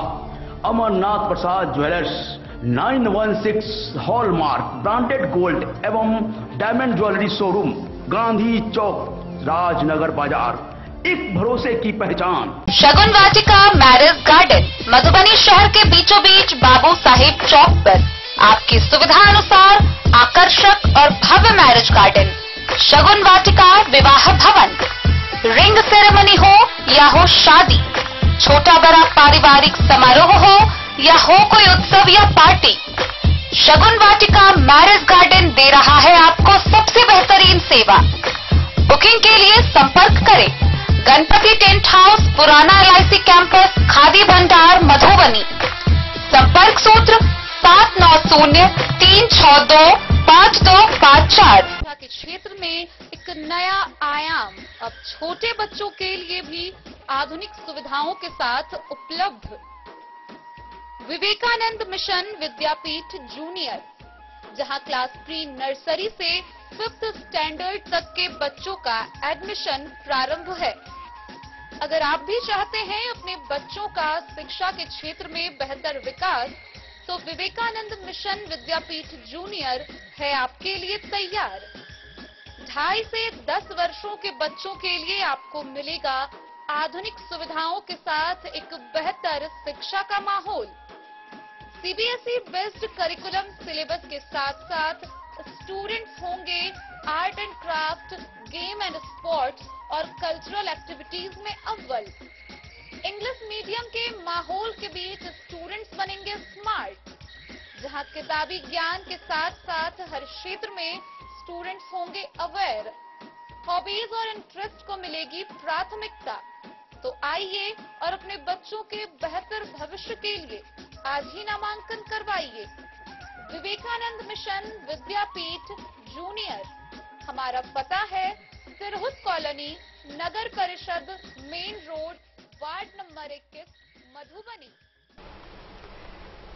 अमरनाथ प्रसाद ज्वेलर्स 916 हॉलमार्क ब्रांडेड गोल्ड एवं डायमंड ज्वेलरी शोरूम, गांधी चौक, राजनगर बाजार, एक भरोसे की पहचान। शगुन वाटिका मैरिज गार्डन मधुबनी शहर के बीचों बीच बाबू साहेब चौक पर आपकी सुविधा अनुसार आकर्षक और भव्य मैरिज गार्डन। शगुन वाटिका विवाह भवन, रिंग सेरेमनी हो या हो शादी, छोटा बड़ा पारिवारिक समारोह हो या हो कोई उत्सव या पार्टी, शगुन वाटिका मैरिज गार्डन दे रहा है आपको सबसे बेहतरीन सेवा। बुकिंग के लिए संपर्क करें गणपति टेंट हाउस, पुराना LIC कैंपस, खादी भंडार, मधुबनी। संपर्क सूत्र 7903625254। के क्षेत्र में एक नया आयाम अब छोटे बच्चों के लिए भी आधुनिक सुविधाओं के साथ उपलब्ध। विवेकानंद मिशन विद्यापीठ जूनियर, जहां क्लास प्री नर्सरी से 5th स्टैंडर्ड तक के बच्चों का एडमिशन प्रारंभ है। अगर आप भी चाहते हैं अपने बच्चों का शिक्षा के क्षेत्र में बेहतर विकास, तो विवेकानंद मिशन विद्यापीठ जूनियर है आपके लिए तैयार। 2.5 से 10 वर्षों के बच्चों के लिए आपको मिलेगा आधुनिक सुविधाओं के साथ एक बेहतर शिक्षा का माहौल। CBSE बेस्ड करिकुलम सिलेबस के साथ साथ स्टूडेंट्स होंगे art and craft, game and sports और कल्चरल एक्टिविटीज में अव्वल। इंग्लिश मीडियम के माहौल के बीच स्टूडेंट्स बनेंगे स्मार्ट, जहां किताबी ज्ञान के साथ साथ हर क्षेत्र में स्टूडेंट्स होंगे अवेयर। हॉबीज और इंटरेस्ट को मिलेगी प्राथमिकता। तो आइए और अपने बच्चों के बेहतर भविष्य के लिए आज ही नामांकन करवाइए। विवेकानंद मिशन विद्यापीठ जूनियर। हमारा पता है सिरहुत कॉलोनी, नगर परिषद, main road, ward number 21, Madhubani.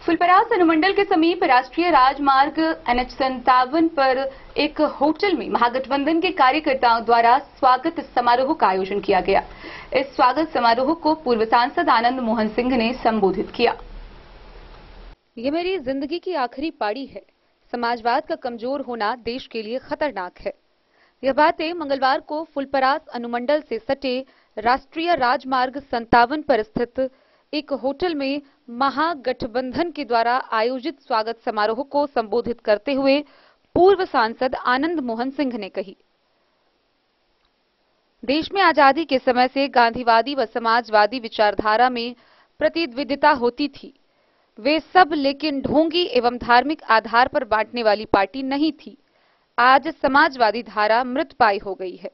Phulparas अनुमंडल के समीप राष्ट्रीय राजमार्ग NH57 पर एक होटल में महागठबंधन के कार्यकर्ताओं द्वारा स्वागत समारोह का आयोजन किया गया। इस स्वागत समारोह को पूर्व सांसद आनंद मोहन सिंह ने संबोधित किया। ये मेरी जिंदगी की आखिरी पारी है। समाजवाद का कमजोर होना देश के लिए खतरनाक है। यह बातें मंगलवार को फुलपरास अनुमंडल से सटे राष्ट्रीय राजमार्ग 57 पर स्थित एक होटल में महागठबंधन के द्वारा आयोजित स्वागत समारोह को संबोधित करते हुए पूर्व सांसद आनंद मोहन सिंह ने कही। देश में आजादी के समय से गांधीवादी व समाजवादी विचारधारा में प्रतिद्वंद्विता होती थी। वे सब लेकिन ढोंगी एवं धार्मिक आधार पर बांटने वाली पार्टी नहीं थी। आज समाजवादी धारा मृतप्राय हो गई है।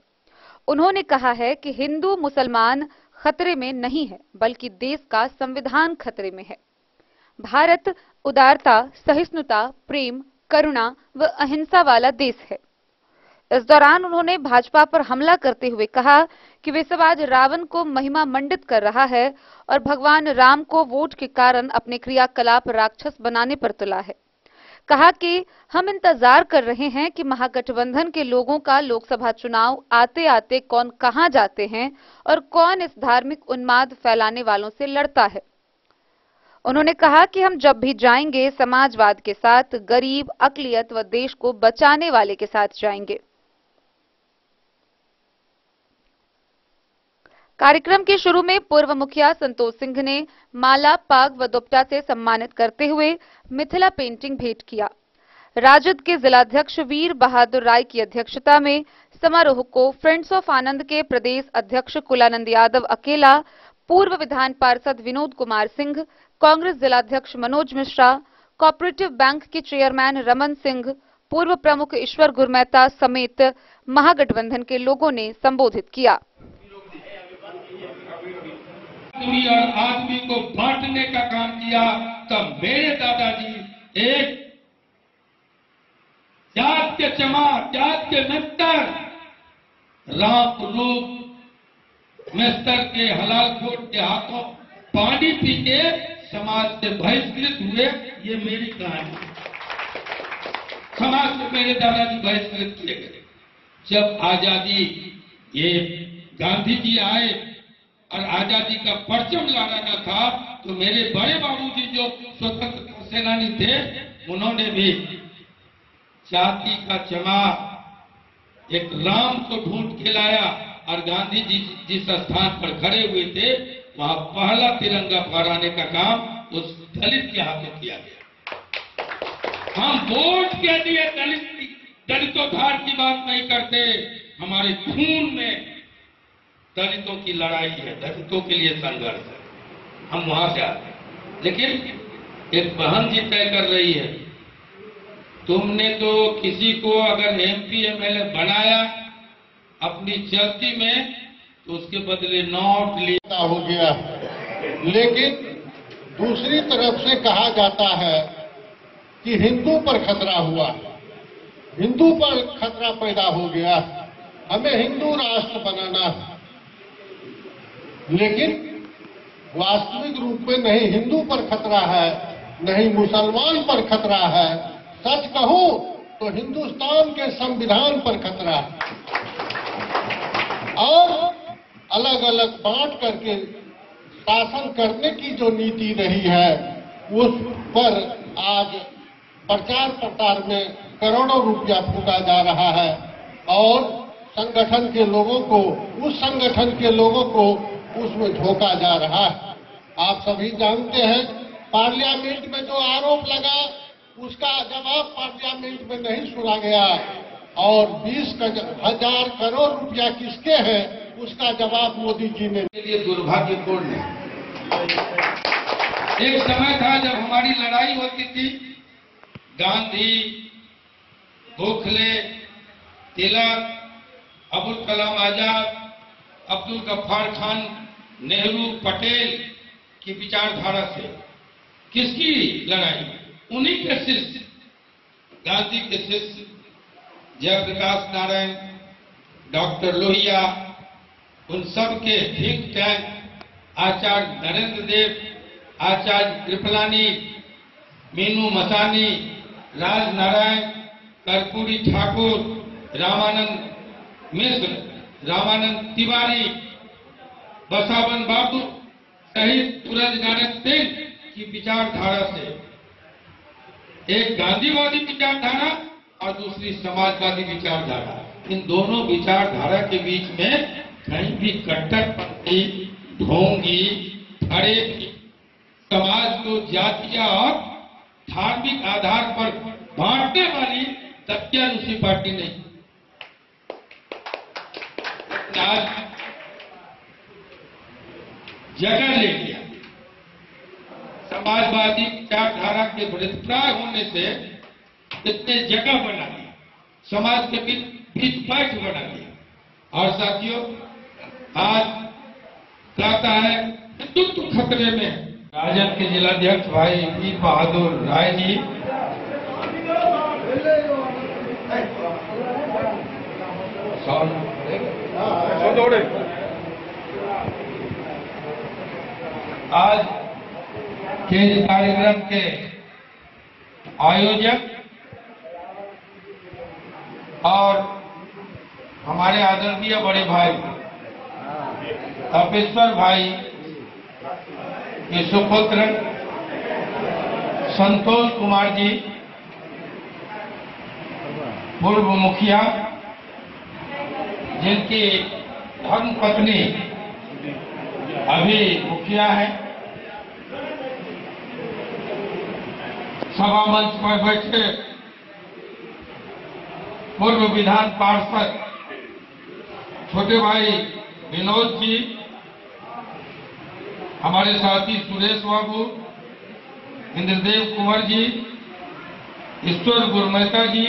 उन्होंने कहा है कि हिंदू मुसलमान खतरे में नहीं है, बल्कि देश का संविधान खतरे में है। भारत उदारता, सहिष्णुता, प्रेम, करुणा व अहिंसा वाला देश है। इस दौरान उन्होंने भाजपा पर हमला करते हुए कहा कि वे सब आज रावण को महिमा मंडित कर रहा है और भगवान राम को वोट के कारण अपने क्रियाकलाप राक्षस बनाने पर तुला है। कहा कि हम इंतजार कर रहे हैं कि महागठबंधन के लोगों का लोकसभा चुनाव आते आते कौन कहां जाते हैं और कौन इस धार्मिक उन्माद फैलाने वालों से लड़ता है। उन्होंने कहा कि हम जब भी जाएंगे समाजवाद के साथ, गरीब, अकलियत व देश को बचाने वाले के साथ जाएंगे। कार्यक्रम के शुरू में पूर्व मुखिया संतोष सिंह ने माला, पाग व दुपट्टा से सम्मानित करते हुए मिथिला पेंटिंग भेंट किया। राजद के जिलाध्यक्ष वीर बहादुर राय की अध्यक्षता में समारोह को फ्रेंड्स ऑफ आनंद के प्रदेश अध्यक्ष कुलानंद यादव अकेला, पूर्व विधान पार्षद विनोद कुमार सिंह, कांग्रेस जिलाध्यक्ष मनोज मिश्रा, कोऑपरेटिव बैंक के चेयरमैन रमन सिंह, पूर्व प्रमुख ईश्वर गुरमेहता समेत महागठबंधन के लोगों ने संबोधित किया। और आदमी को बांटने का काम किया तब मेरे दादाजी एक जात के चमार, जात के मिस्टर, राम रूप मिस्टर के हलाल खोट के हाथों पानी पी के समाज से बहिष्कृत हुए। ये मेरी कहानी। समाज से मेरे दादाजी बहिष्कृत किए गए। जब आजादी, ये गांधी जी आए और आजादी का परचम लहराना था तो मेरे बड़े बाबूजी जो स्वतंत्रता सेनानी थे, उन्होंने भी जाति का चमार एक राम को ढूंढ के लाया और गांधी जी जिस स्थान पर खड़े हुए थे वहां पहला तिरंगा फहराने का काम उस दलित के हाथों किया गया। हम वोट के लिए दलितों की बात नहीं करते, हमारे खून में दलितों की लड़ाई है, दलितों के लिए संघर्ष है, हम वहां से आते हैं। लेकिन एक बहन जी तय कर रही है, तुमने तो किसी को अगर एमपी एमएलए बनाया अपनी चलती में तो उसके बदले नोट लिया हो गया। लेकिन दूसरी तरफ से कहा जाता है कि हिंदू पर खतरा हुआ, हिंदू पर खतरा पैदा हो गया, हमें हिंदू राष्ट्र बनाना है। लेकिन वास्तविक रूप में नहीं हिंदू पर खतरा है, नहीं मुसलमान पर खतरा है। सच कहूं तो हिंदुस्तान के संविधान पर खतरा है। और अलग अलग बांट करके शासन करने की जो नीति रही है उस पर आज प्रचार प्रसार में करोड़ों रुपया फूका जा रहा है और संगठन के लोगों को, उस संगठन के लोगों को उसमें झोंका जा रहा है। आप सभी जानते हैं पार्लियामेंट में जो आरोप लगा उसका जवाब पार्लियामेंट में नहीं सुना गया और 20,000 करोड़ रुपया किसके हैं उसका जवाब मोदी जी ने। ये दुर्भाग्यपूर्ण है। एक समय था जब हमारी लड़ाई होती थी, गांधी, गोखले, तिलक, अबुल कलाम आजाद, अब्दुल गफ्फार खान, नेहरू, पटेल की विचारधारा से। किसकी लड़ाई? उन्हीं के शिष्य, गांधी के शिष्य जयप्रकाश नारायण, डॉक्टर लोहिया, उन सब के थिंक टैंक आचार्य नरेंद्र देव, आचार्य कृपलानी, मीनू मसानी, राज नारायण, कर्पूरी ठाकुर, रामानंद मिश्र, रामानंद तिवारी, बसावन बाबू सहित सूरज नारायण सिंह की विचारधारा से, एक गांधीवादी विचारधारा और दूसरी समाजवादी विचारधारा, इन दोनों विचारधारा के बीच में कहीं भी कट्टरपंथी, ढोंगी, फरेबी, समाज को जातीय और धार्मिक आधार पर बांटने वाली तथ्यानुसी पार्टी नहीं। आज जगह ले लिया। समाजवादी विचारधारा के बहिष्कार होने से इतने जगह बना दी, समाज के बीच पैठ बना दिया। और साथियों, आज कहता है हिंदुत्व खतरे में। राजद के जिलाध्यक्ष भाई वीर बहादुर राय जी, आज के इस कार्यक्रम के आयोजक और हमारे आदरणीय बड़े भाई तपेश्वर भाई के सुपुत्र संतोष कुमार जी, पूर्व मुखिया, जिनकी धर्म पत्नी अभी मुखिया है, सभा मंच पर बैठे पूर्व विधान पार्षद छोटे भाई विनोद जी, हमारे साथी सुरेश बाबू, इंद्रदेव कुंवर जी, ईश्वर गुरमेहता जी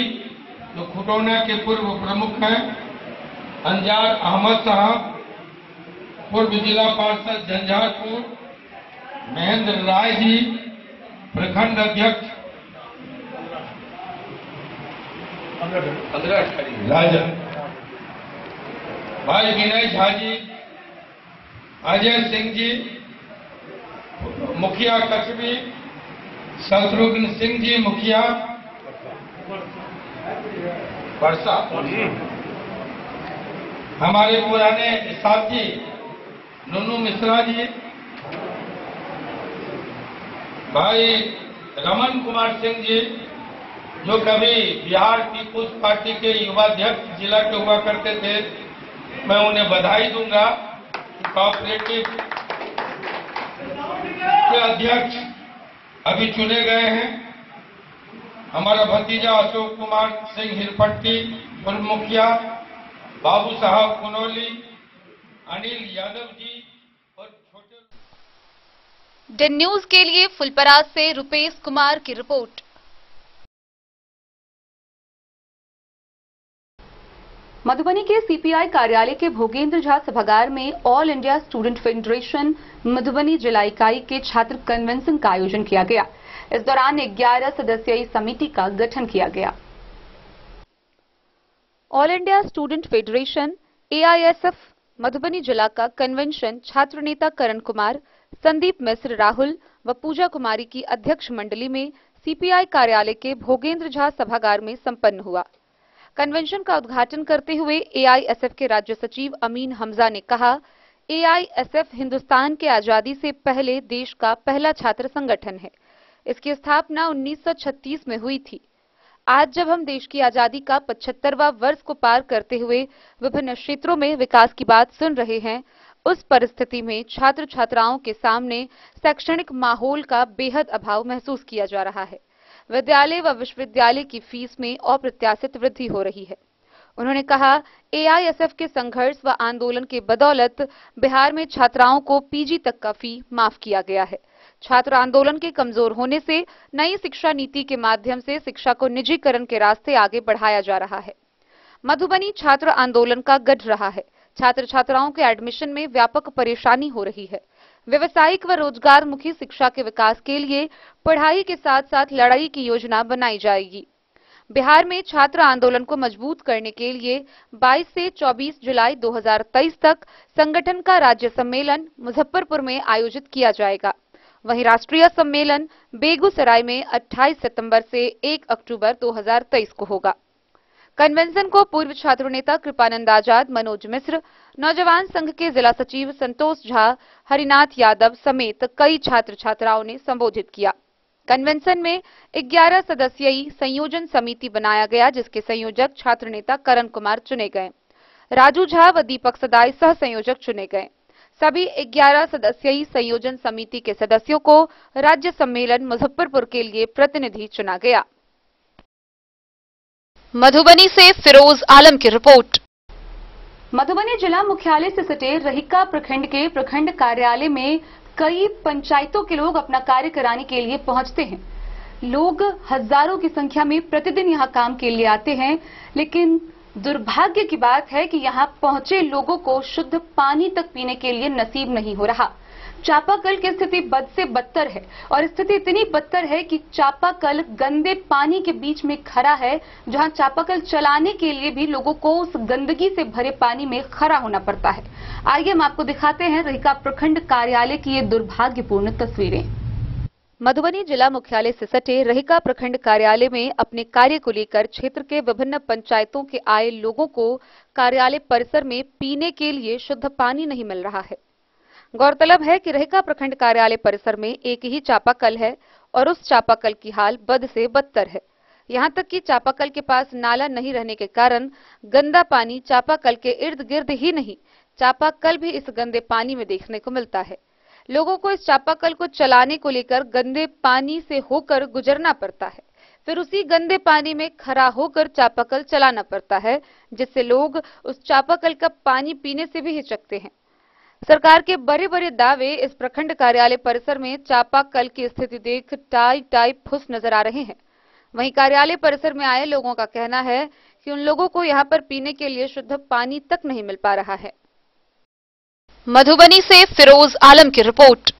जो खुटौना के पूर्व प्रमुख हैं, अंजार अहमद साहब पूर्व जिला पार्षद झंझारपुर, महेंद्र राय जी प्रखंड अध्यक्ष राजा, भाई विनय झा जी, अजय सिंह जी मुखिया कस्बी, शत्रुघ्न सिंह जी मुखिया परसा, हमारे पुराने साथी नूनू मिश्रा जी, भाई रमन कुमार सिंह जी जो कभी बिहार पीपुल्स पार्टी के युवाध्यक्ष जिला के हुआ करते थे, मैं उन्हें बधाई दूंगा। कोऑपरेटिव के अध्यक्ष अभी चुने गए हैं। हमारा भतीजा अशोक कुमार सिंह हिरपट्टी पूर्व मुखिया, बाबू साहब कुनौली, अनिल यादव जी और छोटे। डेन न्यूज के लिए फुलपरास से रुपेश कुमार की रिपोर्ट। मधुबनी के सीपीआई कार्यालय के भोगेंद्र झा सभागार में all India student federation Madhubani जिला इकाई के छात्र कन्वेंशन का आयोजन किया गया। इस दौरान 11 सदस्यीय समिति का गठन किया गया। All India student federation AISF Madhubani जिला का कन्वेंशन छात्र नेता करण कुमार, संदीप मिश्र, राहुल व पूजा कुमारी की अध्यक्ष मंडली में सीपीआई कार्यालय के भोगेंद्र झा सभागार में संपन्न हुआ। कन्वेंशन का उद्घाटन करते हुए AISF के राज्य सचिव अमीन हमजा ने कहा, AISF हिंदुस्तान के आजादी से पहले देश का पहला छात्र संगठन है। इसकी स्थापना 1936 में हुई थी। आज जब हम देश की आजादी का 75वां वर्ष को पार करते हुए विभिन्न क्षेत्रों में विकास की बात सुन रहे हैं, उस परिस्थिति में छात्र छात्राओं के सामने शैक्षणिक माहौल का बेहद अभाव महसूस किया जा रहा है। विद्यालय व विश्वविद्यालय की फीस में अप्रत्याशित वृद्धि हो रही है। उन्होंने कहा, AISF के संघर्ष व आंदोलन के बदौलत बिहार में छात्राओं को PG तक का फी माफ किया गया है। छात्र आंदोलन के कमजोर होने से नई शिक्षा नीति के माध्यम से शिक्षा को निजीकरण के रास्ते आगे बढ़ाया जा रहा है। मधुबनी छात्र आंदोलन का गढ़ रहा है। छात्र छात्राओं के एडमिशन में व्यापक परेशानी हो रही है। व्यवसायिक व रोजगार मुखी शिक्षा के विकास के लिए पढ़ाई के साथ साथ लड़ाई की योजना बनाई जाएगी। बिहार में छात्र आंदोलन को मजबूत करने के लिए 22 से 24 जुलाई 2023 तक संगठन का राज्य सम्मेलन मुजफ्फरपुर में आयोजित किया जाएगा। वहीं राष्ट्रीय सम्मेलन बेगूसराय में 28 सितंबर से 1 अक्टूबर 2023 को होगा। कन्वेंशन को पूर्व छात्र नेता कृपानंद आजाद, मनोज मिश्र, नौजवान संघ के जिला सचिव संतोष झा, हरिनाथ यादव समेत कई छात्र छात्राओं ने संबोधित किया। कन्वेंशन में 11 सदस्यीय संयोजन समिति बनाया गया, जिसके संयोजक छात्र नेता करण कुमार चुने गए। राजू झा व दीपक सदाई सह संयोजक चुने गए। सभी 11 सदस्यीय संयोजन समिति के सदस्यों को राज्य सम्मेलन मुजफ्फरपुर के लिए प्रतिनिधि चुना गया। मधुबनी से फिरोज आलम की रिपोर्ट। मधुबनी जिला मुख्यालय से सटे रहिका प्रखंड के प्रखंड कार्यालय में कई पंचायतों के लोग अपना कार्य कराने के लिए पहुंचते हैं। लोग हजारों की संख्या में प्रतिदिन यहां काम के लिए आते हैं, लेकिन दुर्भाग्य की बात है कि यहां पहुंचे लोगों को शुद्ध पानी तक पीने के लिए नसीब नहीं हो रहा। चापाकल की स्थिति बद से बदतर है और स्थिति इतनी बदतर है कि चापाकल गंदे पानी के बीच में खड़ा है, जहां चापाकल चलाने के लिए भी लोगों को उस गंदगी से भरे पानी में खड़ा होना पड़ता है। आइए हम आपको दिखाते हैं रहिका प्रखंड कार्यालय की ये दुर्भाग्यपूर्ण तस्वीरें। मधुबनी जिला मुख्यालय से सटे रहिका प्रखंड कार्यालय में अपने कार्य को लेकर क्षेत्र के विभिन्न पंचायतों के आए लोगों को कार्यालय परिसर में पीने के लिए शुद्ध पानी नहीं मिल रहा है। गौरतलब है कि रहिका प्रखंड कार्यालय परिसर में एक ही चापाकल है और उस चापाकल की हाल बद से बदतर है। यहां तक कि चापाकल के पास नाला नहीं रहने के कारण गंदा पानी चापाकल के इर्द गिर्द ही नहीं, चापाकल भी इस गंदे पानी में देखने को मिलता है। लोगों को इस चापाकल को चलाने को लेकर गंदे पानी से होकर गुजरना पड़ता है, फिर उसी गंदे पानी में खड़ा होकर चापाकल चलाना पड़ता है, जिससे लोग उस चापाकल का पानी पीने से भी हिचकते हैं। सरकार के बड़े बड़े दावे इस प्रखंड कार्यालय परिसर में चापाकल की स्थिति देख टाई फुस नजर आ रहे हैं। वहीं कार्यालय परिसर में आए लोगों का कहना है कि उन लोगों को यहां पर पीने के लिए शुद्ध पानी तक नहीं मिल पा रहा है। मधुबनी से फिरोज आलम की रिपोर्ट।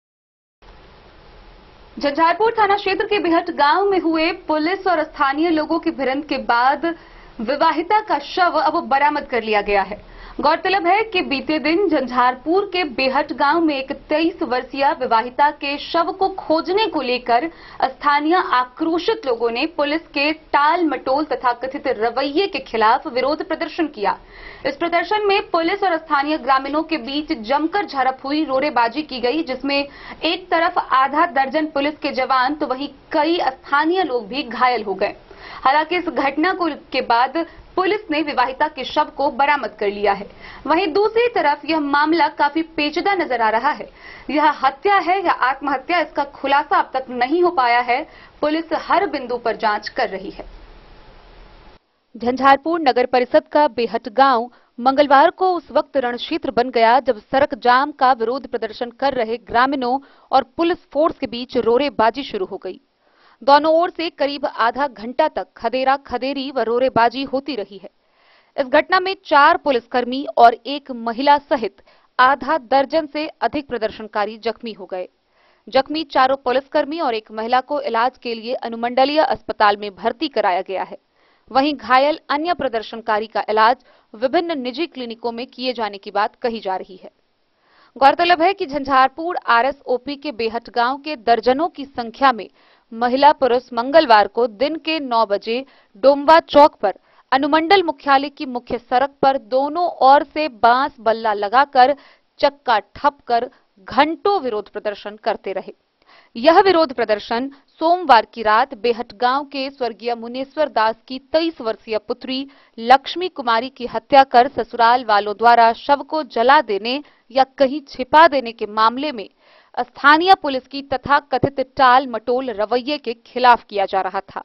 झंझारपुर थाना क्षेत्र के बेहट गांव में हुए पुलिस और स्थानीय लोगों की भिड़ंत के बाद विवाहिता का शव अब बरामद कर लिया गया है। गौरतलब है कि बीते दिन झंझारपुर के बेहट गांव में एक 23 वर्षीय विवाहिता के शव को खोजने को लेकर स्थानीय आक्रोशित लोगों ने पुलिस के टाल मटोल तथा कथित रवैये के खिलाफ विरोध प्रदर्शन किया। इस प्रदर्शन में पुलिस और स्थानीय ग्रामीणों के बीच जमकर झड़प हुई, रोड़ेबाजी की गई, जिसमें एक तरफ आधा दर्जन पुलिस के जवान तो वहीं कई स्थानीय लोग भी घायल हो गए। हालांकि इस घटना के बाद पुलिस ने विवाहिता के शव को बरामद कर लिया है। वहीं दूसरी तरफ यह मामला काफी पेचीदा नजर आ रहा है। यह हत्या है या आत्महत्या, इसका खुलासा अब तक नहीं हो पाया है। पुलिस हर बिंदु पर जांच कर रही है। झंझारपुर नगर परिषद का बेहट गांव मंगलवार को उस वक्त रणक्षेत्र बन गया जब सड़क जाम का विरोध प्रदर्शन कर रहे ग्रामीणों और पुलिस फोर्स के बीच रोड़ेबाजी शुरू हो गई। दोनों ओर से करीब आधा घंटा तक खदेरा खदेरी व रोड़ेबाजी होती रही है। इस घटना में 4 पुलिसकर्मी और एक महिला सहित आधा दर्जन से अधिक प्रदर्शनकारी जख्मी हो गए। जख्मी चारों पुलिसकर्मी और एक महिला को इलाज के लिए अनुमंडलीय अस्पताल में भर्ती कराया गया है। वहीं घायल अन्य प्रदर्शनकारी का इलाज विभिन्न निजी क्लिनिकों में किए जाने की बात कही जा रही है। गौरतलब है कि झंझारपुर आरएसओपी के बेहट गांव के दर्जनों की संख्या में महिला पुरुष मंगलवार को दिन के 9 बजे डोम्बा चौक पर अनुमंडल मुख्यालय की मुख्य सड़क पर दोनों ओर से बांस बल्ला लगाकर चक्का ठप कर घंटों विरोध प्रदर्शन करते रहे। यह विरोध प्रदर्शन सोमवार की रात बेहट गांव के स्वर्गीय मुनेश्वर दास की 23 वर्षीय पुत्री लक्ष्मी कुमारी की हत्या कर ससुराल वालों द्वारा शव को जला देने या कहीं छिपा देने के मामले में स्थानीय पुलिस की तथा कथित टाल मटोल रवैये के खिलाफ किया जा रहा था।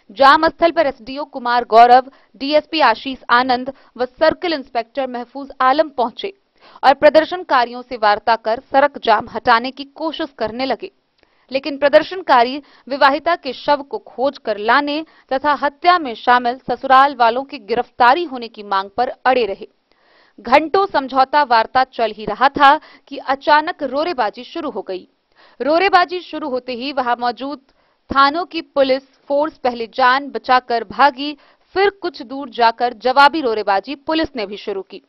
जाम स्थल पर एसडीओ कुमार गौरव, डीएसपी आशीष आनंद व सर्किल इंस्पेक्टर महफूज आलम पहुंचे और प्रदर्शनकारियों से वार्ता कर सड़क जाम हटाने की कोशिश करने लगे, लेकिन प्रदर्शनकारी विवाहिता के शव को खोज कर लाने तथा हत्या में शामिल ससुराल वालों की गिरफ्तारी होने की मांग पर अड़े रहे। घंटों समझौता वार्ता चल ही रहा था कि अचानक रोड़ेबाजी शुरू हो गई। रोड़ेबाजी शुरू होते ही वहां मौजूद थानों की पुलिस फोर्स पहले जान बचाकर भागी, फिर कुछ दूर जाकर जवाबी रोड़ेबाजी पुलिस ने भी शुरू की।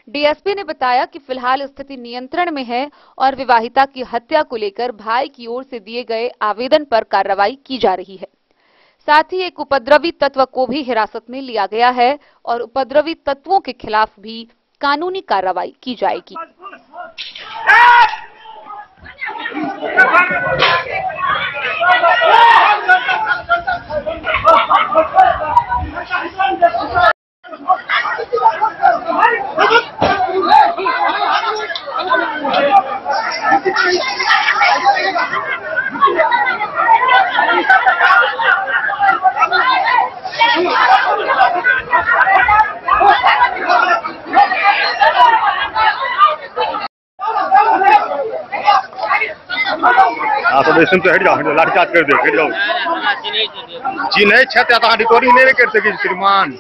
डीएसपी ने बताया कि फिलहाल स्थिति नियंत्रण में है और विवाहिता की हत्या को लेकर भाई की ओर से दिए गए आवेदन पर कार्रवाई की जा रही है। साथ ही एक उपद्रवी तत्व को भी हिरासत में लिया गया है और उपद्रवी तत्वों के खिलाफ भी कानूनी कार्रवाई की जाएगी। तो इसमें तो हट जाओ, लाठीचार्ज कर दो, हट जाओ। जी नहीं छत या तो रिकॉर्डिंग नहीं कर सके श्रीमान।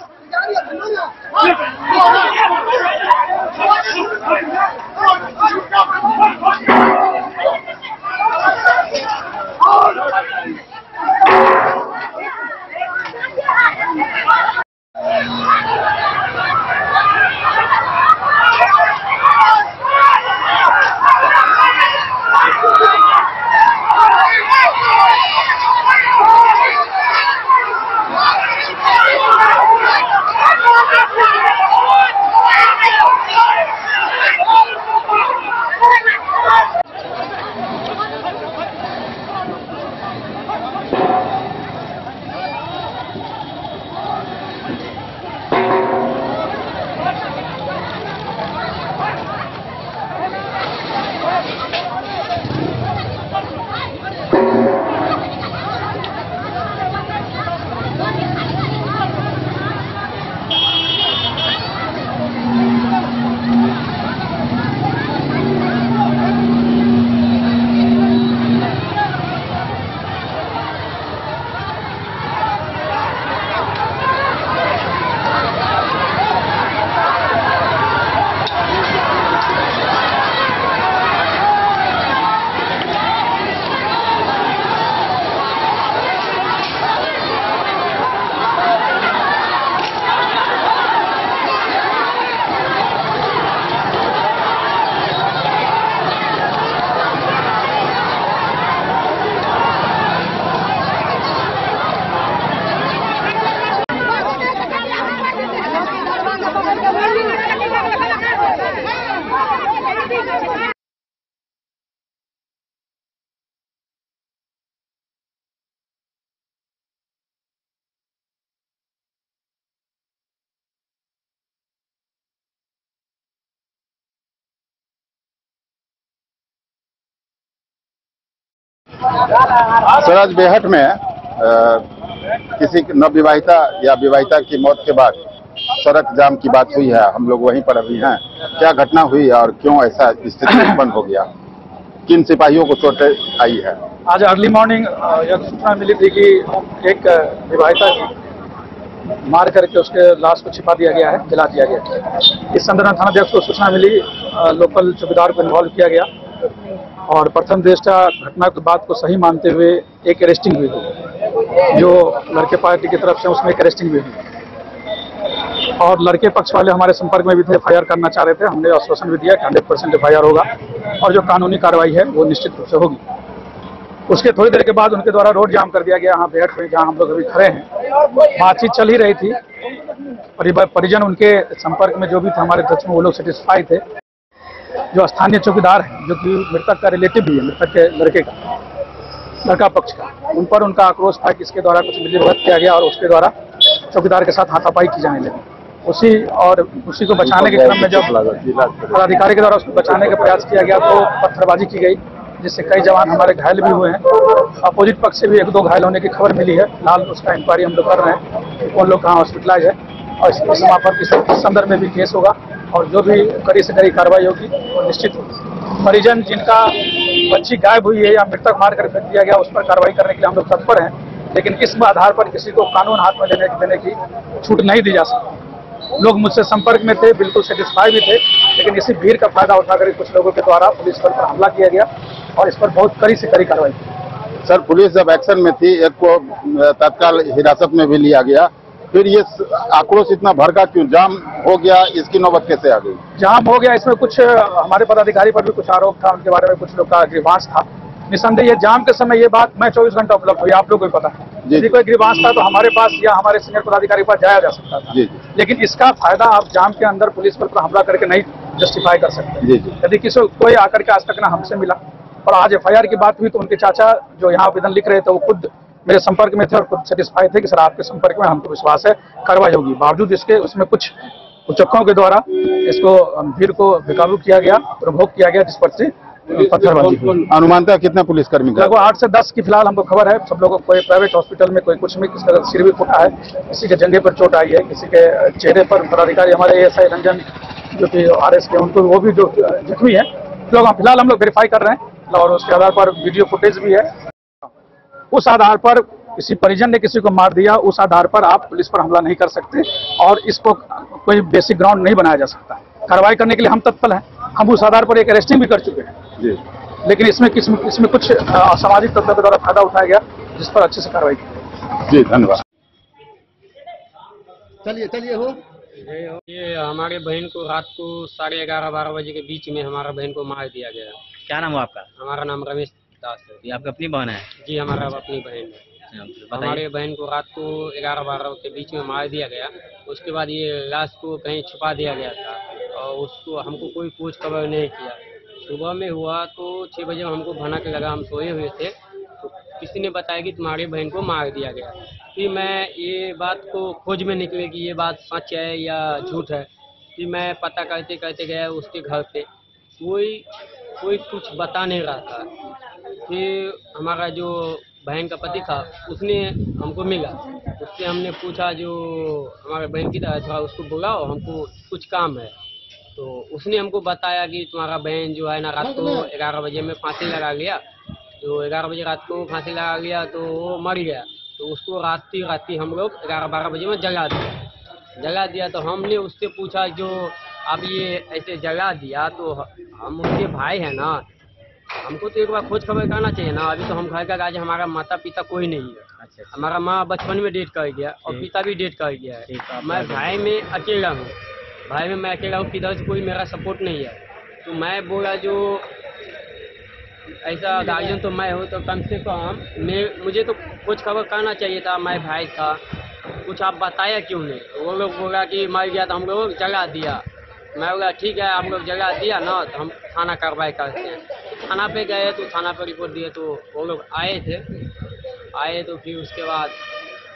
सर आज बेहट में किसी नवविवाहिता या विवाहिता की मौत के बाद सड़क जाम की बात हुई है। हम लोग वहीं पर अभी हैं। क्या घटना हुई और क्यों ऐसा स्थिति उत्पन्न हो गया? किन सिपाहियों को चोटें आई है? आज अर्ली मॉर्निंग यह सूचना मिली थी कि एक विवाहिता की मार करके उसके लाश को छिपा दिया गया है, जला दिया गया। इस संदर्भ में थानाध्यक्ष को सूचना मिली, लोकल चौकीदार को इन्वॉल्व किया गया और प्रथम दृष्टया घटना की बात को सही मानते हुए एक अरेस्टिंग हुई थी। जो लड़के पार्टी की तरफ से उसमें एक अरेस्टिंग हुई थी और लड़के पक्ष वाले हमारे संपर्क में भी थे, FIR करना चाह रहे थे। हमने आश्वासन भी दिया कि 100% FIR होगा और जो कानूनी कार्रवाई है वो निश्चित रूप से होगी। उसके थोड़ी देर के बाद उनके द्वारा रोड जाम कर दिया गया यहाँ बेहट में, जहाँ हम लोग अभी खड़े हैं। बातचीत चल ही रही थी। परिजन उनके संपर्क में जो भी थे हमारे टच में, वो लोग सेटिस्फाई थे। जो स्थानीय चौकीदार हैं, जो कि मृतक का रिलेटिव भी है, मृतक के लड़के का, लड़का पक्ष का, उन पर उनका आक्रोश था कि इसके द्वारा कुछ मिलीभगत किया गया और उसके द्वारा चौकीदार के साथ हाथापाई की जाने लगी। उसी को बचाने के क्रम में जब पदाधिकारी के द्वारा उसको बचाने का प्रयास किया गया तो पत्थरबाजी की गई, जिससे कई जवान हमारे घायल भी हुए हैं। अपोजिट पक्ष से भी 1-2 घायल होने की खबर मिली है। फिलहाल उसका इंक्वायरी हम लोग कर रहे हैं कि कौन लोग कहाँ हॉस्पिटलाइज है और इस समापन इस संदर्भ में भी केस होगा और जो भी कड़ी से कड़ी कार्रवाई होगी वो निश्चित होगी। परिजन जिनका बच्ची गायब हुई है या मृतक मार कर फेंक दिया गया, उस पर कार्रवाई करने के लिए हम लोग तत्पर हैं, लेकिन इस आधार पर किसी को कानून हाथ में देने की छूट नहीं दी जा सकती। लोग मुझसे संपर्क में थे, बिल्कुल सेटिस्फाई भी थे, लेकिन इसी भीड़ का फायदा उठाकर कुछ लोगों के द्वारा पुलिस पर हमला किया गया और इस पर बहुत कड़ी से कड़ी कार्रवाई की। सर पुलिस जब एक्शन में थी, एक को तत्काल हिरासत में भी लिया गया, फिर ये आक्रोश इतना भड़का क्यों? जाम हो गया, इसकी नौबत कैसे आ गई? जाम हो गया, इसमें कुछ हमारे पदाधिकारी पर भी कुछ आरोप था, उनके बारे में कुछ लोग का ग्रीवांस था। निसंदेह ये जाम के समय ये बात मैं 24 घंटा उपलब्ध हुई, आप लोग को भी पता है। यदि कोई ग्रीवांस था तो हमारे पास या हमारे सीनियर पदाधिकारी पर जाया जा सकता था, लेकिन इसका फायदा आप जाम के अंदर पुलिस पर हमला करके नहीं जस्टिफाई कर सकते। यदि किसी कोई आकर के आज तक ना हमसे मिला और आज FIR की बात हुई तो उनके चाचा जो यहाँ आवेदन लिख रहे थे वो खुद मेरे संपर्क में थे और खुद सेटिस्फाई थे कि सर आपके संपर्क में हमको विश्वास है, कार्रवाई होगी। बावजूद इसके उसमें कुछ उचक्कों के द्वारा इसको भीड़ को बेकाबू किया गया, प्रभोग किया गया, जिस पर से पत्थरबाजी हुई। अनुमानतः कितने पुलिसकर्मी? लगभग 8 से 10 की फिलहाल हमको खबर है। सब लोगों को कोई प्राइवेट हॉस्पिटल में, कोई कुछ में, किसी का सिर भी फूटा है, किसी के जंघे पर चोट आई है, किसी के चेहरे पर। पदाधिकारी हमारे ASI रंजन जो कि RS के, उनको वो भी जो जख्मी है, लोग फिलहाल हम लोग वेरीफाई कर रहे हैं और उसके आधार पर वीडियो फुटेज भी है। उस आधार पर किसी परिजन ने किसी को मार दिया, उस आधार पर आप पुलिस पर हमला नहीं कर सकते और इसको कोई बेसिक ग्राउंड नहीं बनाया जा सकता। कार्रवाई करने के लिए हम तत्पर हैं। हम उस आधार पर एक अरेस्टिंग भी कर चुके हैं, लेकिन इसमें कुछ असामाजिक तत्वों के द्वारा फायदा उठाया गया, जिस पर अच्छे से कार्रवाई की। जी धन्यवाद। चलिए हो। ये हमारे बहन को रात को 11:30-12 बजे के बीच में हमारा बहन को मार दिया गया। क्या नाम है आपका? हमारा नाम रमेश दास है। ये आपकी अपनी बहन है? जी हमारा अपनी बहन है। हमारे बहन को रात को 11-12 के बीच में मार दिया गया। उसके बाद ये लाश को कहीं छुपा दिया गया था और उसको हमको कोई खोज खबर नहीं किया। सुबह में हुआ तो 6 बजे हमको भनक लगा, हम सोए हुए थे तो किसी ने बताया कि तुम्हारी बहन को मार दिया गया। फिर मैं ये बात को खोज में निकले कि ये बात सच है या झूठ है। फिर मैं पता करते करते गया उसके घर पे, कोई कुछ बता नहीं रहा था। फिर हमारा जो बहन का पति था उसने हमको मिला, उससे हमने पूछा, जो हमारे बहन की तरह था, उसको बुलाओ हमको कुछ काम है। तो उसने हमको बताया कि तुम्हारा बहन जो है ना रात को 11 बजे में फांसी लगा लिया। जो 11 बजे रात को फांसी लगा लिया तो वो मर गया। तो उसको राती हम लोग 11-12 बजे में जला दिया। तो हमने उससे पूछा, जो अब ये ऐसे जला दिया तो हम उसके भाई हैं ना, हमको तो एक बार खोज खबर करना चाहिए ना। अभी तो हम घर का गाज, हमारा माता पिता कोई नहीं है। अच्छा। हमारा माँ बचपन में डेथ कर गया और पिता भी डेथ कर गया है। मैं भाई में अकेला हूँ, किधर से कोई मेरा सपोर्ट नहीं है। तो मैं बोला, जो ऐसा गार्जियन तो मैं हूँ तो कम से कम मुझे तो खोज खबर करना चाहिए था। मैं भाई था, कुछ आप बताया क्यों नहीं? तो वो लोग बोला कि मर गया तो हम लोग जला दिया। मैं बोला ठीक है, आप लोग जला दिया ना तो हम थाना कार्रवाई करते हैं। थाना पे गए तो थाना पे रिपोर्ट दिए तो वो लोग आए तो फिर उसके बाद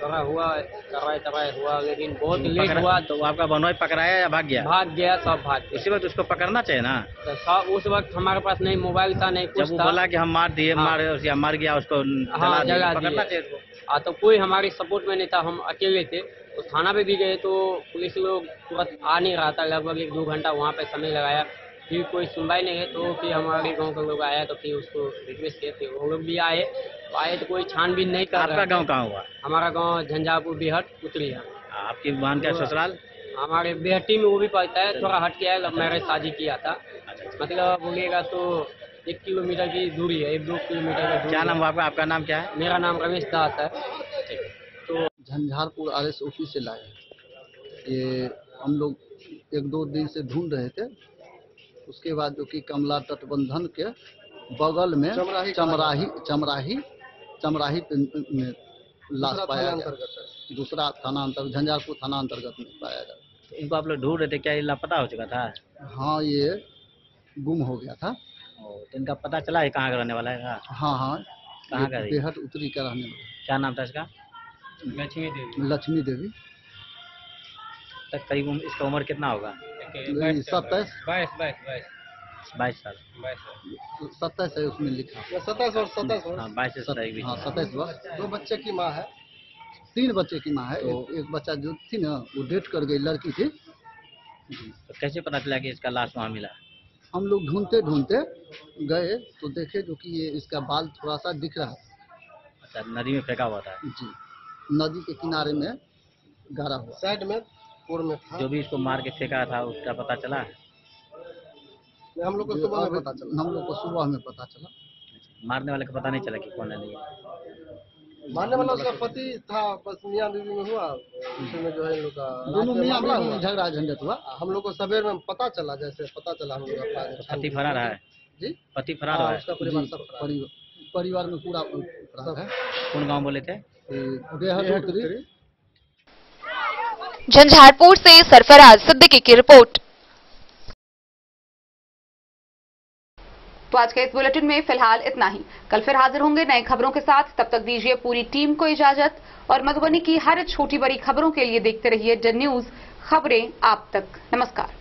थोड़ा हुआ कराए हुआ, लेकिन बहुत लेट हुआ। तो आपका बनोई पकड़ाया या भाग गया? भाग गया, सब भाग गया। उसी वक्त उसको पकड़ना चाहिए ना। तो सब उस वक्त हमारे पास नहीं मोबाइल था, नहीं कुछ जब वो था। बोला कि हम मार दिए, मर गया उसको, हाँ, जला पकड़ना दिए। चाहिए। तो कोई हमारी सपोर्ट में नहीं था, हम अकेले थे। तो थाना पे भी गए तो पुलिस लोग तुरंत आ नहीं रहा था, लगभग 1-2 घंटा वहाँ पे समय लगाया, फिर कोई सुनवाई नहीं है। तो फिर हमारे गांव के लोग आया, तो फिर उसको रिक्वेस्ट किए, फिर वो लोग भी आए तो कोई छानबीन नहीं कर रहा। आपका गांव कहाँ हुआ? हमारा गांव झंझारपुर बिहट उत्तरी है। आपकी बहन का ससुराल? हमारे बेहटी में वो भी पड़ता है, थोड़ा हट के है, मैरिज शादी किया था। मतलब बोलिएगा तो 1 किलोमीटर की दूरी है, 1-2 किलोमीटर का। क्या नाम आपका? आपका नाम क्या है? मेरा नाम रमेश दास है। तो झंझारपुर RS ऑफिस से लाए, ये हम लोग 1-2 दिन से ढूंढ रहे थे। उसके बाद जो कि कमला तटबंधन के बगल में चमराही में लाश पाया गया। दूसरा थाना अंतर्गत, झंझारपुर थाना अंतर्गत में पाया गया। इनको आप लोग ढूंढ रहे थे, क्या ये लापता हो चुका था? हाँ, ये गुम हो गया था। तो इनका पता चला है कहाँ का रहने वाला है? हाँ, कहाँ का? बेहट उत्तरी का रहने वाला। क्या नाम था इसका? लक्ष्मी देवी। तक करीब इसका उम्र कितना होगा? 27 22 साल। 27 है उसमें लिखा। 27 और 27 हाँ, 22 से 27। हाँ, 27 वर्ष। 2 बच्चे की माँ है। 3 बच्चे की माँ है। एक बच्चा जो थी ना, वो डेथ कर गई, लड़की थी। तो कैसे पता चला कि इसका लाश वहाँ मिला? हम लोग ढूंढते गए तो देखे जो कि ये इसका बाल थोड़ा सा दिख रहा है। अच्छा, नदी में फेंका हुआ था? जी, नदी के किनारे में गाड़ा हुआ, साइड में पूर्व में था। जो भी इसको मार के फेंका था उसका पता चला? हम लोग को सुबह में पता चला। हम लोग को सुबह में पता चला। मारने वाले का पता नहीं चला कि कौन है? नहीं, मारने वाला उसका पति था, बस मियां बीवी में हुआ। उसमें जो है इन लोग का दोनों मियां बीवी में झगड़ा झंझट हुआ। हम लोग को सवेर में पता चला, जैसे पता चला हम लोग। पति फरार है जी? पति फरार है? उसका परिवार सब फरार है। परिवार में पूरा फरार है। कौन गाँव बोले थे? बेहट उत्तरी। झंझारपुर से सरफराज सिद्दीकी की रिपोर्ट। तो आज के इस बुलेटिन में फिलहाल इतना ही। कल फिर हाजिर होंगे नई खबरों के साथ। तब तक दीजिए पूरी टीम को इजाजत और मधुबनी की हर छोटी बड़ी खबरों के लिए देखते रहिए DEN न्यूज, खबरें आप तक। नमस्कार।